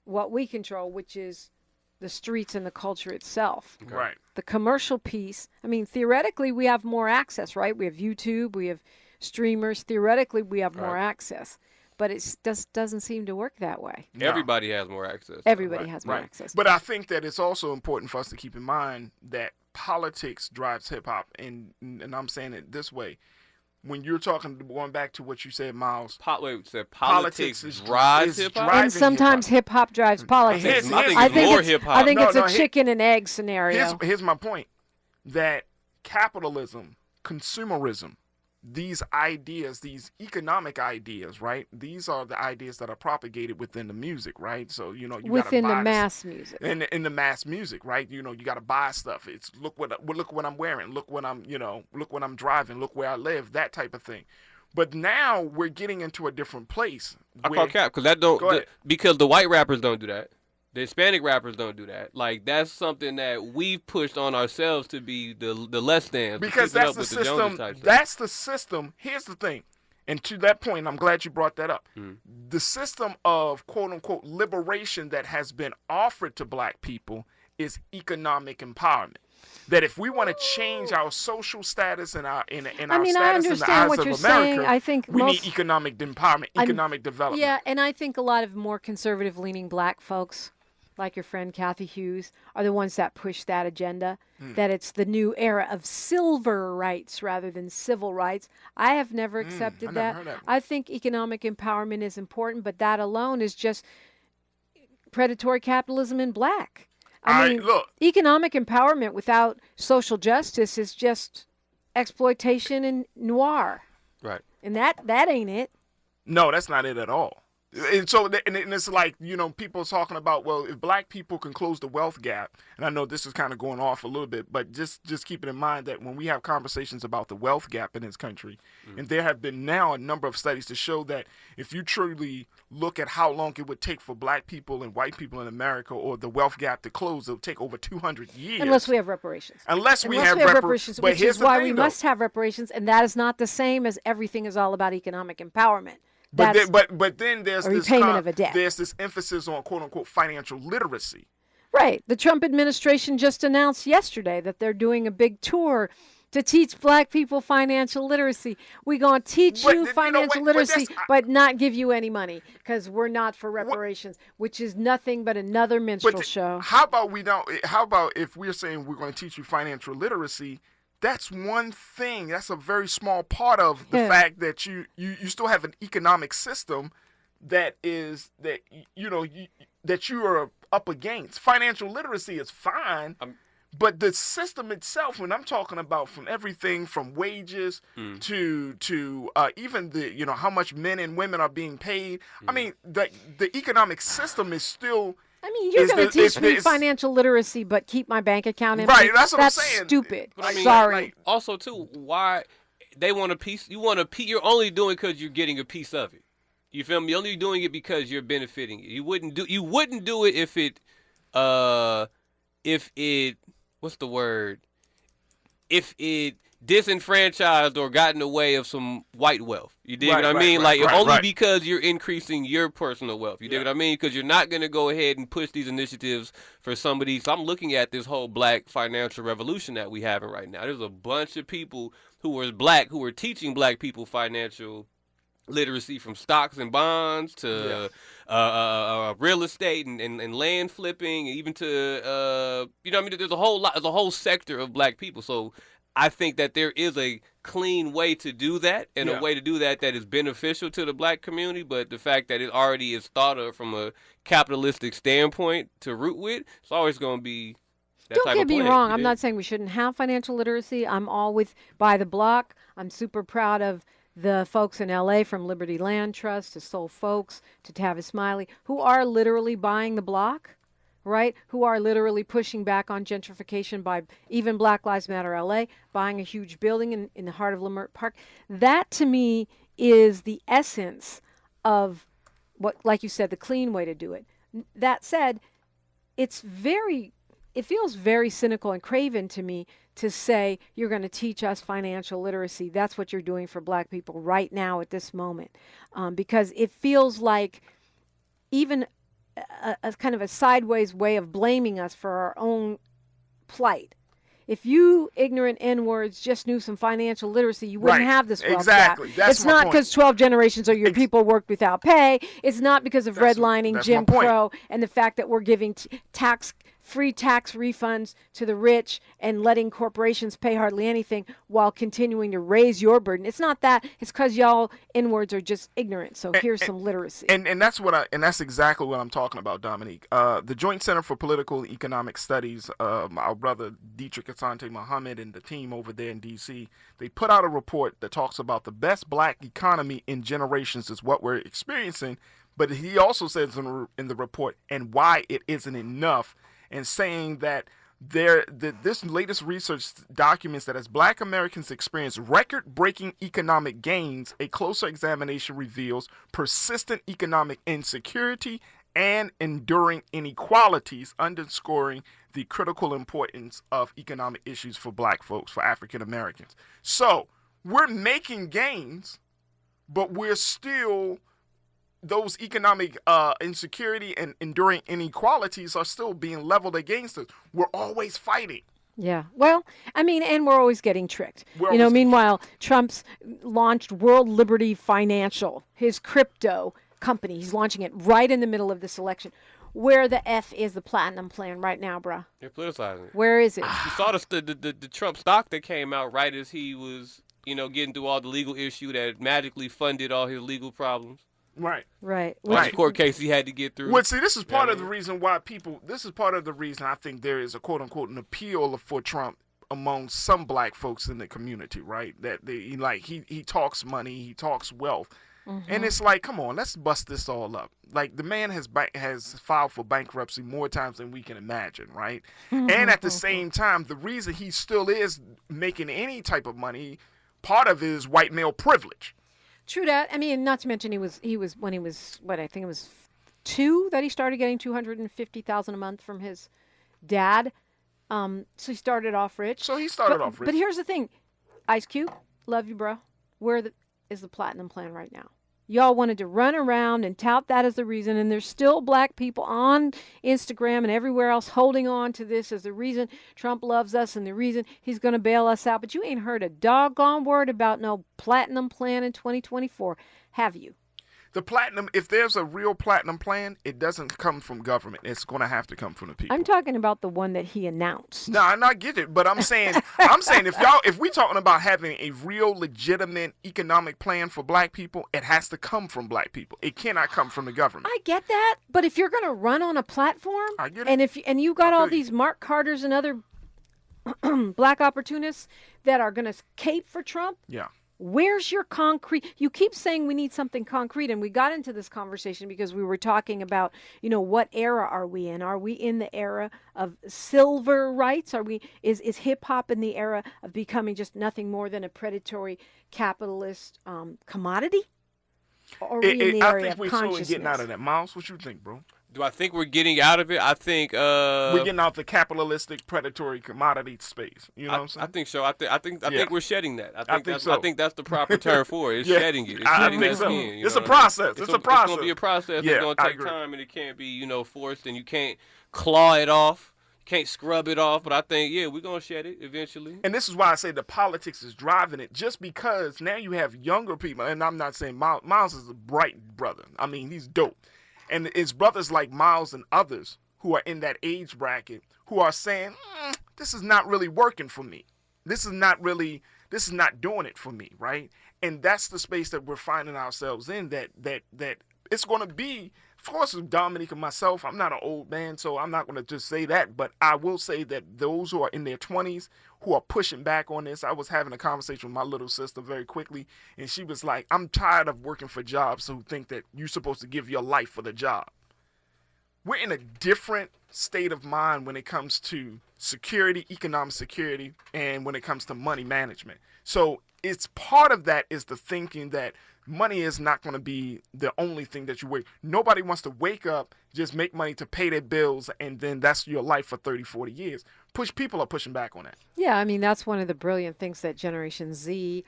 what we control, which is the streets and the culture itself. Right. The commercial piece, I mean, theoretically, we have more access, right? We have YouTube, we have streamers. Theoretically, we have more access. But it doesn't seem to work that way. No. Everybody has more access. Everybody has more access. But I think that it's also important for us to keep in mind that politics drives hip-hop. And I'm saying it this way. When you're going back to what you said, Miles. Politics drives hip-hop? And sometimes hip-hop drives politics. I think more hip-hop. I think it's a chicken and egg scenario. Here's my point. That capitalism, consumerism, these ideas, these economic ideas, right? These are the ideas that are propagated within the music, right? So, you within gotta buy the mass music. In the mass music, right? You got to buy stuff. It's look what I'm wearing, look what I'm driving, look where I live, that type of thing. But now we're getting into a different place. I call cap because the white rappers don't do that. The Hispanic rappers don't do that. Like, that's something that we've pushed on ourselves to be the less than. Because that's the system. That's the system. Here's the thing. And to that point, I'm glad you brought that up. The system of, quote unquote, liberation that has been offered to black people is economic empowerment. That if we want to change our social status and our status in the eyes of America, I think we need economic empowerment, economic development. Yeah, and I think a lot of more conservative-leaning black folks, like your friend Kathy Hughes, are the ones that push that agenda, that it's the new era of silver rights rather than civil rights. I have never accepted that. Never heard that. I think economic empowerment is important, but that alone is just predatory capitalism in black. I mean, look, economic empowerment without social justice is just exploitation and noir. Right. And that ain't it. No, that's not it at all. And so, and it's like, people talking about, well, if black people can close the wealth gap, and I know this is kind of going off a little bit, but just keep it in mind that when we have conversations about the wealth gap in this country, and there have been now a number of studies to show that if you truly look at how long it would take for black people and white people in America or the wealth gap to close, it'll take over 200 years. Unless we have reparations. Unless we have reparations. Which is why we must have reparations, and that is not the same as everything is all about economic empowerment. But then there's this emphasis on quote unquote financial literacy. Right. The Trump administration just announced yesterday that they're doing a big tour to teach black people financial literacy. We're going to teach you financial literacy, but not give you any money because we're not for reparations, which is nothing but another minstrel show. How about if we're saying we're going to teach you financial literacy, that's one thing. That's a very small part of the fact that you still have an economic system that you are up against. Financial literacy is fine, but the system itself, when I'm talking about from everything from wages to even the how much men and women are being paid. I mean, the economic system is still. I mean, you're going to teach me financial literacy, but keep my bank account empty. Right, that's what I'm saying. That's stupid. But I mean, sorry. Also, too, why they want a piece? You want a piece? You're only doing it because you're getting a piece of it. You feel me? You're only doing it because you're benefiting it. You wouldn't do it if it what's the word? If it disenfranchised or got in the way of some white wealth. You dig what I mean? Because you're increasing your personal wealth. You dig what I mean? Because you're not going to go ahead and push these initiatives for some of these. So I'm looking at this whole black financial revolution that we having right now. There's a bunch of people who are black who are teaching black people financial literacy, from stocks and bonds to real estate and land flipping, even to there's a whole sector of black people. So I think that there is a clean way to do that, and a way to do that is beneficial to the black community. But the fact that it already is thought of from a capitalistic standpoint to root with, it's always going to be that Don't type get of me plan. wrong. I'm not saying we shouldn't have financial literacy. I'm all by the block. I'm super proud of the folks in LA, from Liberty Land Trust to Soul Folks to Tavis Smiley, who are literally buying the block. Right, who are literally pushing back on gentrification by even Black Lives Matter LA, buying a huge building in the heart of Leimert Park. That, to me, is the essence of what, like you said, the clean way to do it. That said, it feels very cynical and craven to me to say you're going to teach us financial literacy. That's what you're doing for black people right now at this moment, because it feels like even a kind of a sideways way of blaming us for our own plight. If you ignorant N-words just knew some financial literacy, you wouldn't have this wealth gap. That's it's not because 12 generations of your people worked without pay. It's not because of redlining, Jim Crow, and the fact that we're giving free tax refunds to the rich and letting corporations pay hardly anything while continuing to raise your burden. It's not that. It's because y'all N-words are just ignorant. So here's some literacy. And that's exactly what I'm talking about, Dominique. The Joint Center for Political and Economic Studies, our brother Farajii Muhammad and the team over there in D.C., they put out a report that talks about the best black economy in generations is what we're experiencing. But he also says in the report, and why it isn't enough, and saying that this latest research documents that as black Americans experience record-breaking economic gains, a closer examination reveals persistent economic insecurity and enduring inequalities, underscoring the critical importance of economic issues for black folks, for African Americans. So we're making gains, but we're still... those economic insecurity and enduring inequalities are still being leveled against us. We're always fighting. Yeah. Well, I mean, and we're always getting tricked. Meanwhile, Trump's launched World Liberty Financial, his crypto company. He's launching it right in the middle of this election. Where the F is the platinum plan right now, bruh? They're politicizing it. Where is it? You saw the Trump stock that came out right as he was, getting through all the legal issue that magically funded all his legal problems. Right. Which court case he had to get through. Well, see, this is part of the reason why this is part of the reason I think there is a quote unquote an appeal for Trump among some black folks in the community, right? That he talks money, he talks wealth. Mm-hmm. And it's like, come on, let's bust this all up. Like, the man has filed for bankruptcy more times than we can imagine, right? And at the same time, the reason he still is making any type of money, part of it is white male privilege. True that. I mean, not to mention he was when he was I think it was 2 that he started getting $250,000 a month from his dad. So he started off rich. But here's the thing, Ice Cube, love you, bro. Where is the platinum plan right now? Y'all wanted to run around and tout that as the reason, and there's still black people on Instagram and everywhere else holding on to this as the reason Trump loves us and the reason he's going to bail us out. But you ain't heard a doggone word about no platinum plan in 2024, have you? The platinum, if there's a real platinum plan, it doesn't come from government. It's going to have to come from the people. I'm talking about the one that he announced. No, I get it, but I'm saying if we talking about having a real legitimate economic plan for black people, it has to come from black people. It cannot come from the government. I get that, but if you're going to run on a platform, I get it. and you got all these Mark Carters and other black opportunists that are going to cape for Trump, yeah. Where's your concrete? You keep saying we need something concrete, and we got into this conversation because we were talking about, what era are we in? Are we in the era of silver rights? Is hip hop in the era of becoming just nothing more than a predatory capitalist commodity? Or are we in the area of consciousness? I think we're slowly getting out of that. Miles, what you think, bro? Do I think we're getting out of it? I think we're getting out the capitalistic, predatory commodity space. You know what I'm saying? I think so. I think we're shedding that. I think that's the proper term for it. It's yeah. shedding it. It's I shedding think that so. skin. It's a process. It's a process. It's going to be a process. Yeah, it's going to take time, and it can't be, forced, and you can't claw it off. You can't scrub it off. But I think, we're going to shed it eventually. And this is why I say the politics is driving it, just because now you have younger people, and I'm not saying Miles is a bright brother. I mean, he's dope. And it's brothers like Miles and others who are in that age bracket who are saying, this is not really working for me. This is not doing it for me, right? And that's the space that we're finding ourselves in, that it's going to be, of course, with Dominique and myself, I'm not an old man, so I'm not going to just say that, but I will say that those who are in their 20s who are pushing back on this, I was having a conversation with my little sister very quickly, and she was like, I'm tired of working for jobs who think that you're supposed to give your life for the job. We're in a different state of mind when it comes to security, economic security, and when it comes to money management. So it's part of that is the thinking that money is not going to be the only thing that you wait. Nobody wants to wake up, just make money to pay their bills, and then that's your life for 30, 40 years. People are pushing back on that. Yeah, I mean, that's one of the brilliant things that Generation Z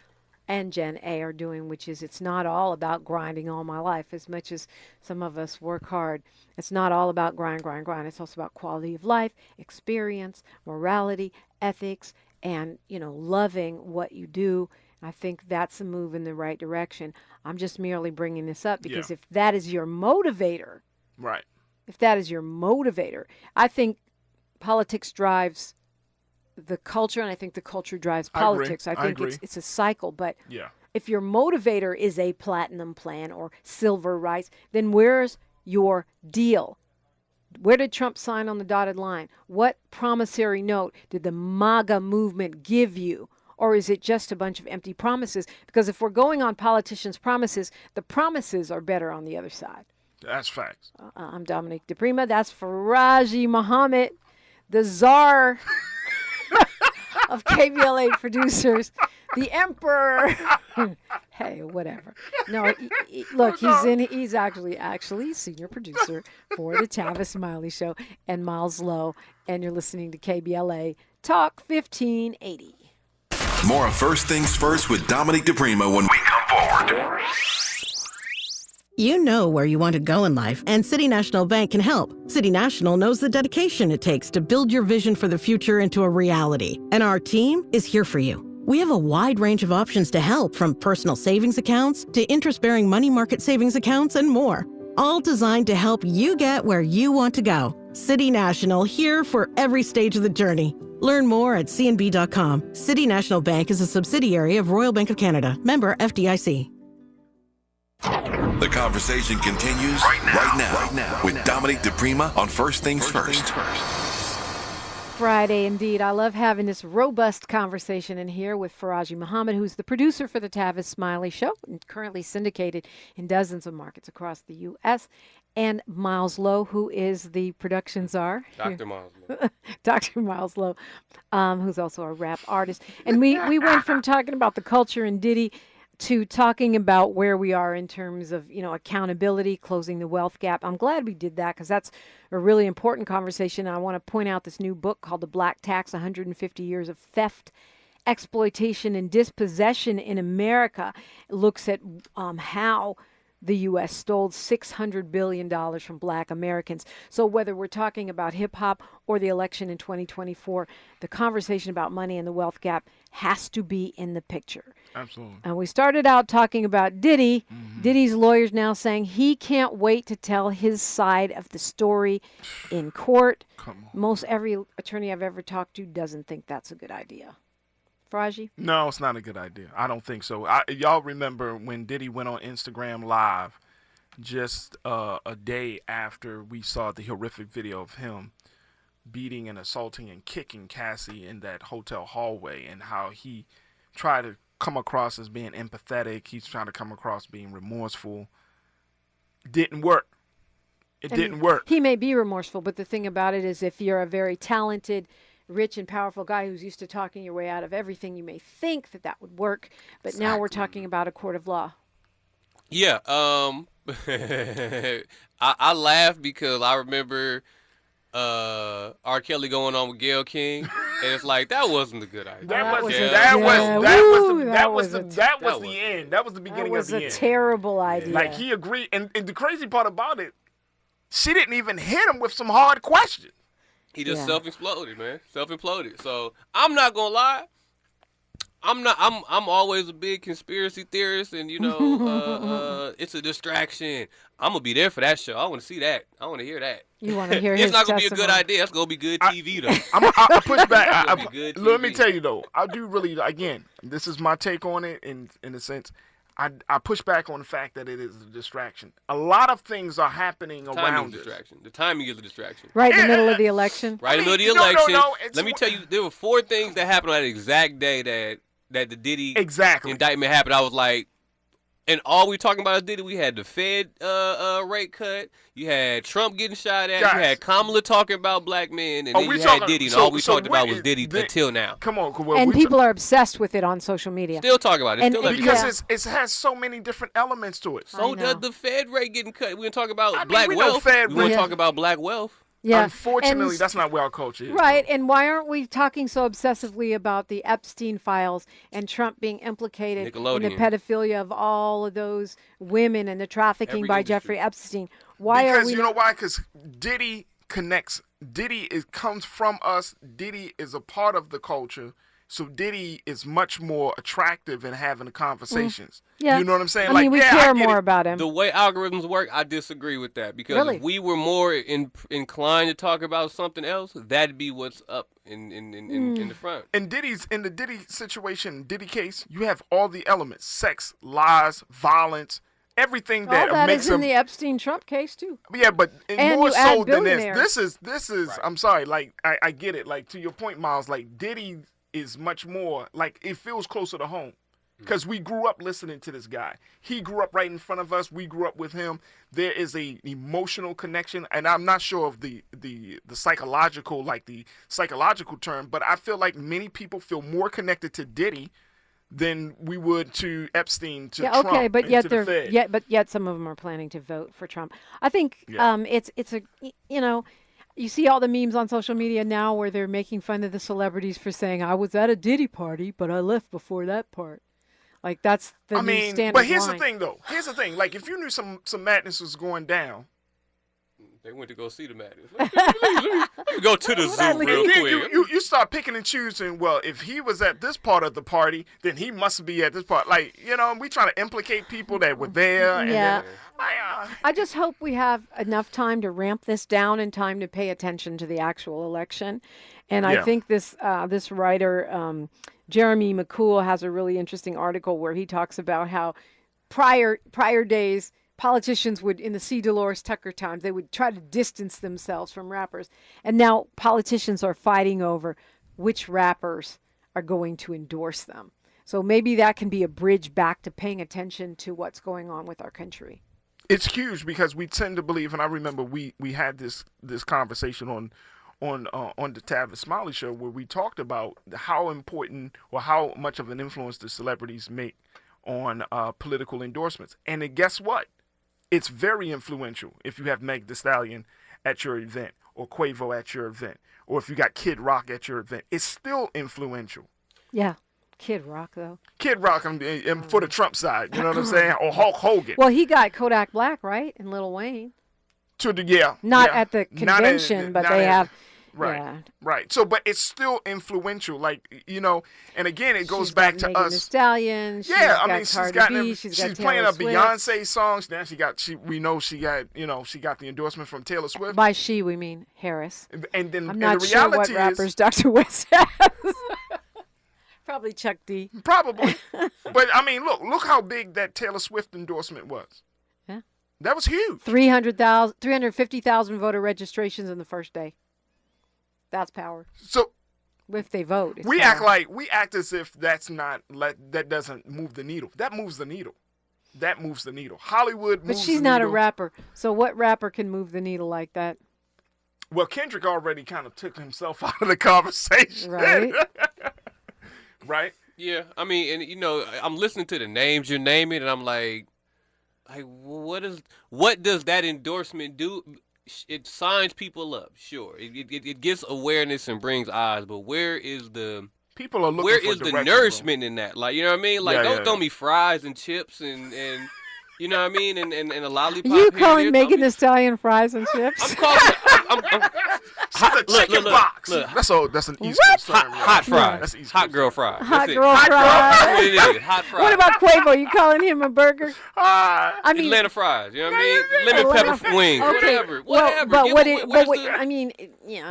and Gen A are doing, which is it's not all about grinding all my life as much as some of us work hard. It's not all about grind. It's also about quality of life, experience, morality, ethics, and, loving what you do. I think that's a move in the right direction. I'm just merely bringing this up because if that is your motivator, right? If that is your motivator, I think politics drives the culture, and I think the culture drives politics. I think it's a cycle. But if your motivator is a platinum plan or silver rights, then where's your deal? Where did Trump sign on the dotted line? What promissory note did the MAGA movement give you? Or is it just a bunch of empty promises? Because if we're going on politicians' promises, the promises are better on the other side. That's facts. I'm Dominique DiPrima. That's Farajii Muhammad, the czar of KBLA producers, the emperor. Hey, whatever. No, look, he's actually senior producer for the Tavis Smiley Show and Miles Lowe, and you're listening to KBLA Talk 1580. More of First Things First with Dominique DiPrima when we come forward. You know where you want to go in life, and City National Bank can help. City National knows the dedication it takes to build your vision for the future into a reality, and our team is here for you. We have a wide range of options to help, from personal savings accounts to interest-bearing money market savings accounts and more, all designed to help you get where you want to go. City National, here for every stage of the journey. Learn more at cnb.com. City National Bank is a subsidiary of Royal Bank of Canada. Member FDIC. The conversation continues right now with Dominique DiPrima on First Things First. Friday, indeed. I love having this robust conversation in here with Farajii Muhammad, who's the producer for the Tavis Smiley Show, and currently syndicated in dozens of markets across the U.S., and Miles Lowe, who is the production czar. Dr. Miles Lowe. Dr. Miles Lowe, who's also a rap artist. And we went from talking about the culture and Diddy to talking about where we are in terms of, accountability, closing the wealth gap. I'm glad we did that because that's a really important conversation. I want to point out this new book called The Black Tax, 150 Years of Theft, Exploitation, and Dispossession in America. It looks at how the U.S. stole $600 billion from black Americans. So whether we're talking about hip hop or the election in 2024, the conversation about money and the wealth gap has to be in the picture. Absolutely. And we started out talking about Diddy. Diddy's lawyers now saying he can't wait to tell his side of the story in court. Come on. Most every attorney I've ever talked to doesn't think that's a good idea. Farajii? No, it's not a good idea. I don't think so. Y'all remember when Diddy went on Instagram Live just a day after we saw the horrific video of him beating and assaulting and kicking Cassie in that hotel hallway, and how he tried to come across as being empathetic. He's trying to come across being remorseful. Didn't work. It didn't work. He may be remorseful, but the thing about it is if you're a very talented, rich and powerful guy who's used to talking your way out of everything, you may think that would work, but now we're talking about a court of law. Yeah, I laugh because I remember R. Kelly going on with Gayle King, and it's like that wasn't a good idea. That was the end. That was the beginning of the end. That was a terrible idea. Like, he agreed, and the crazy part about it, she didn't even hit him with some hard questions. He just self-exploded, man. Self-imploded. So I'm not gonna lie. I'm always a big conspiracy theorist, and it's a distraction. I'm gonna be there for that show. I want to see that. I want to hear that. You want to hear his It's not gonna testimony. be a good idea. It's gonna be good TV though. I push back. TV. Let me tell you though, I do really, again, this is my take on it in a sense. I push back on the fact that it is a distraction. A lot of things are happening around us. The timing is a distraction. Right in the middle of the election. Right in the middle of the election. Let me tell you, there were 4 things that happened on that exact day that the Diddy indictment happened. I was like, and all we talking about is Diddy. We had the Fed rate cut. You had Trump getting shot at. Guys. You had Kamala talking about black men, and then you had Diddy, and all we talked about was Diddy until now. Come on, and people are obsessed with it on social media. Still talking about it. Because it has so many different elements to it. So does the Fed rate getting cut. We're talking about black wealth. We want to talk about black wealth. Yeah. Unfortunately, that's not where our culture is. Right, and why aren't we talking so obsessively about the Epstein files and Trump being implicated in the pedophilia of all of those women and the trafficking by Jeffrey Epstein? Because you know why? Because Diddy connects. Diddy comes from us. Diddy is a part of the culture. So Diddy is much more attractive in having the conversations. Yeah. You know what I'm saying? I mean, we care more about him. The way algorithms work, I disagree with that. Because if we were more inclined to talk about something else, that'd be what's up in the front. And in the Diddy situation, Diddy case, you have all the elements: sex, lies, violence, everything that that makes is in the Epstein-Trump case too. Yeah, but more so than this. This is. Right. I'm sorry. Like I get it. Like, to your point, Miles. Like, Diddy is much more, like, it feels closer to home because we grew up listening to this guy. He grew up right in front of us. We grew up with him. There is a emotional connection, and I'm not sure of the psychological, like the psychological term, but I feel like many people feel more connected to Diddy than we would to Epstein, to Trump, but yet to the Fed. Yet some of them are planning to vote for Trump. I think it's a, you see all the memes on social media now where they're making fun of the celebrities for saying, I was at a Diddy party, but I left before that part. Like, that's the new standard but here's line. the thing, though. Here's the thing. Like, if you knew some madness was going down. They went to go see the madness. Let me go to the zoo real quick. You start picking and choosing, well, if he was at this part of the party, then he must be at this part. Like, we trying to implicate people that were there. Yeah. And then, I just hope we have enough time to ramp this down and time to pay attention to the actual election. And I think this writer, Jeremy McCool, has a really interesting article where he talks about how prior days, politicians would, in the C. Dolores Tucker times, they would try to distance themselves from rappers. And now politicians are fighting over which rappers are going to endorse them. So maybe that can be a bridge back to paying attention to what's going on with our country. It's huge because we tend to believe, and I remember we had this conversation on the Tavis Smiley show where we talked about how important or how much of an influence the celebrities make on political endorsements. And then guess what? It's very influential if you have Meg Thee Stallion at your event, or Quavo at your event, or if you got Kid Rock at your event. It's still influential. Yeah. Kid Rock, though. Kid Rock, and for the Trump side, you know what I'm saying? Or Hulk Hogan. Well, he got Kodak Black, right? And Lil Wayne. Not at the convention, but they have. Right, yeah. right. So, but it's still influential, like, you know. And again, it goes She's back got to Megan us. Thee Stallion. She's got Cardi B, she's got playing Taylor up Swift. Beyonce songs. Now she got the endorsement from Taylor Swift. By she, we mean Harris. And then I'm not the sure reality what rappers Dr. West has. Probably Chuck D. Probably. But I mean, look how big that Taylor Swift endorsement was. Yeah. That was huge. 350,000 voter registrations in the first day. That's power. So if they vote, we act as if that doesn't move the needle. That moves the needle. Hollywood moves the needle. But she's not a rapper. So what rapper can move the needle like that? Well, Kendrick already kind of took himself out of the conversation. Right. Right? Yeah. I mean, and you know, I'm listening to the names you're naming, and I'm like, what does that endorsement do? It signs people up, sure. It gets awareness and brings eyes, but where is the people are looking where for is the nourishment in that? Like, you know what I mean? Like, don't throw me fries and chips and you know what I mean? And a lollipop. You calling Megan Thee Stallion fries and chips? I'm calling. She's a chicken box. Look. That's an East Coast term. Hot fries. That's East Coast Hot girl fries. Hot That's girl it. fries. It is. Hot fries. What about Quavo? You calling him a burger? I mean, Atlanta fries. You know what I mean? Lemon pepper wings. Okay. Whatever.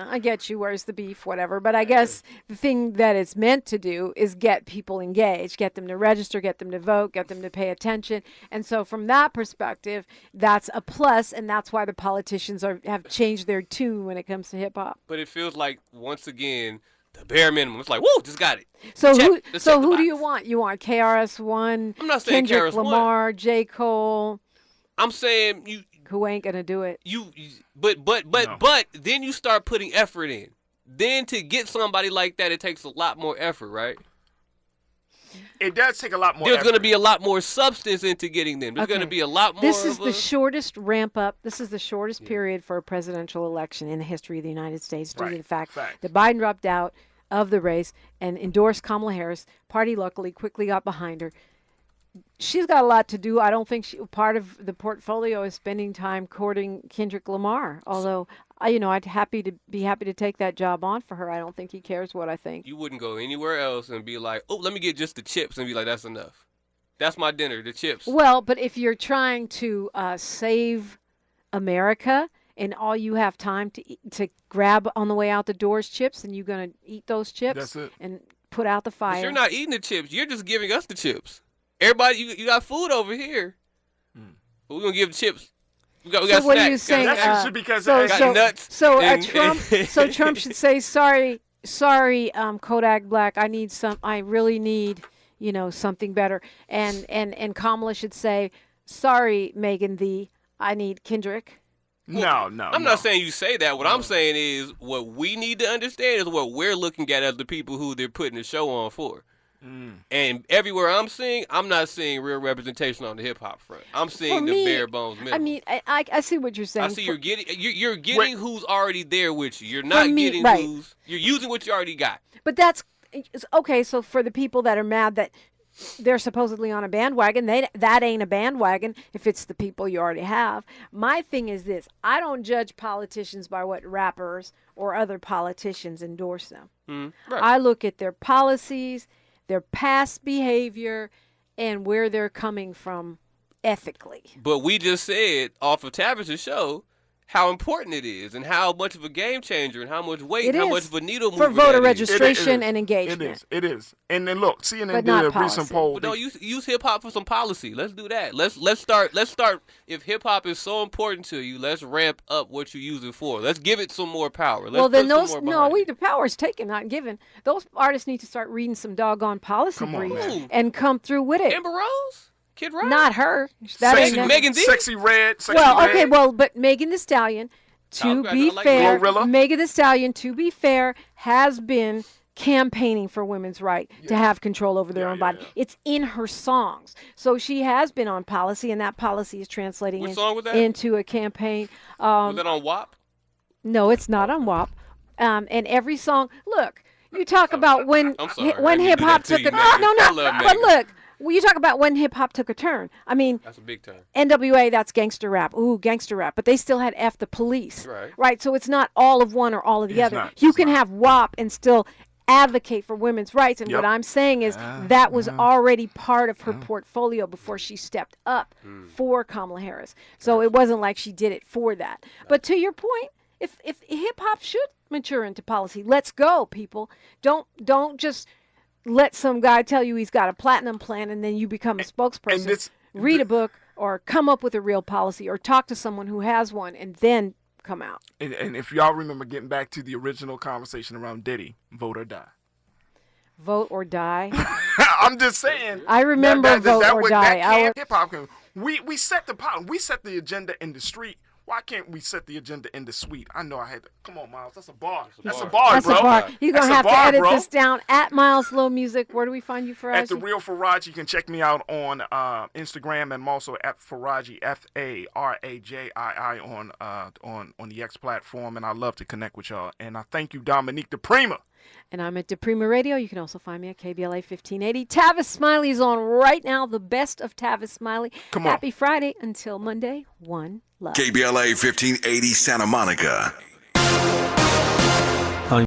I get you. Where's the beef? Whatever. But I guess the thing that it's meant to do is get people engaged, get them to register, get them to vote, get them to pay attention. And so from that perspective, that's a plus, and that's why the politicians have changed their tune when it comes to hip hop. But it feels like, once again, the bare minimum. It's like, woo, just got it. So who do you want? You want KRS-One, I'm not saying Kendrick KRS-One. Lamar, J. Cole? I'm saying you. Who ain't gonna do it? But then you start putting effort in. Then to get somebody like that, it takes a lot more effort, right? It does take a lot more. There's going to be a lot more substance into getting them. There's going to be a lot more. This is the shortest ramp up. This is the shortest period for a presidential election in the history of the United States due to the fact that Biden dropped out of the race and endorsed Kamala Harris. Party luckily quickly got behind her. She's got a lot to do. I don't think part of the portfolio is spending time courting Kendrick Lamar. Although, I'd be happy to take that job on for her. I don't think he cares what I think. You wouldn't go anywhere else and be like, oh, let me get just the chips and be like, that's enough. That's my dinner, the chips. Well, but if you're trying to save America and all you have time to grab on the way out the door is chips, and you're going to eat those chips That's it. and put out the fire. But you're not eating the chips. You're just giving us the chips. Everybody, you got food over here. But we're going to give chips. We got so what snacks. are you saying? That's because got nuts. So Trump should say, sorry, Kodak Black. I really need, something better. And Kamala should say, sorry, Megan Thee. I need Kendrick. No. I'm not saying you say that. What I'm saying is what we need to understand is what we're looking at as the people who they're putting the show on for. And everywhere I'm not seeing real representation on the hip hop front. I'm seeing the bare bones minimum. I mean, I see what you're saying. I see you're getting who's already there with you. You're not getting who's you're using what you already got. But that's okay. So for the people that are mad that they're supposedly on a bandwagon, that ain't a bandwagon if it's the people you already have. My thing is this: I don't judge politicians by what rappers or other politicians endorse them. Right. I look at their policies, their past behavior, and where they're coming from ethically. But we just said off of Tavis' show how important it is and how much of a game changer and how much weight and how much of a needle mover for voter that registration and engagement. It is. And then look, CNN did a recent poll. But no, use hip hop for some policy. Let's do that. Let's start. If hip hop is so important to you, let's ramp up what you use it for. Let's give it some more power. The power is taken, not given. Those artists need to start reading some doggone policy briefs and come through with it. Amber Rose? Kid Rock? Not her. Megan Thee? Sexy Red. But Megan Thee Stallion, Megan Thee Stallion, to be fair, has been campaigning for women's right to have control over their own body. It's in her songs. So she has been on policy, and that policy is translating into a campaign. Was that on WAP? No, it's not on WAP. And every song, look, You talk about when hip hop took a but look, when you talk about when hip hop took a turn. I mean, that's a big turn. NWA, that's gangster rap. Ooh, gangster rap. But they still had F the Police. Right. So it's not all of one or all of the other. You can have WAP and still advocate for women's rights. And what I'm saying is that was already part of her portfolio before she stepped up for Kamala Harris. So it wasn't like she did it for that. But to your point, if hip hop should mature into policy, let's go, people. Don't just let some guy tell you he's got a platinum plan and then you become a spokesperson. Read a book or come up with a real policy or talk to someone who has one and then come out. And if y'all remember getting back to the original conversation around Diddy, vote or die. Vote or die? I'm just saying. I remember vote or die. Hip hop. We set the agenda in the street. Why can't we set the agenda in the suite? I know I had to. Come on, Miles. That's a bar. That's a bar, bro. That's a bar. You're going to have to edit this down at Miles Low Music. Where do we find you, Farajii? At The Real Farajii. You can check me out on Instagram, and I'm also at Farajii, Farajii on the X platform, and I love to connect with y'all. And I thank you, Dominique DiPrima. And I'm at DiPrima Radio. You can also find me at KBLA 1580. Tavis Smiley is on right now, the best of Tavis Smiley. Come on. Happy Friday. Until Monday, one love. KBLA 1580 Santa Monica.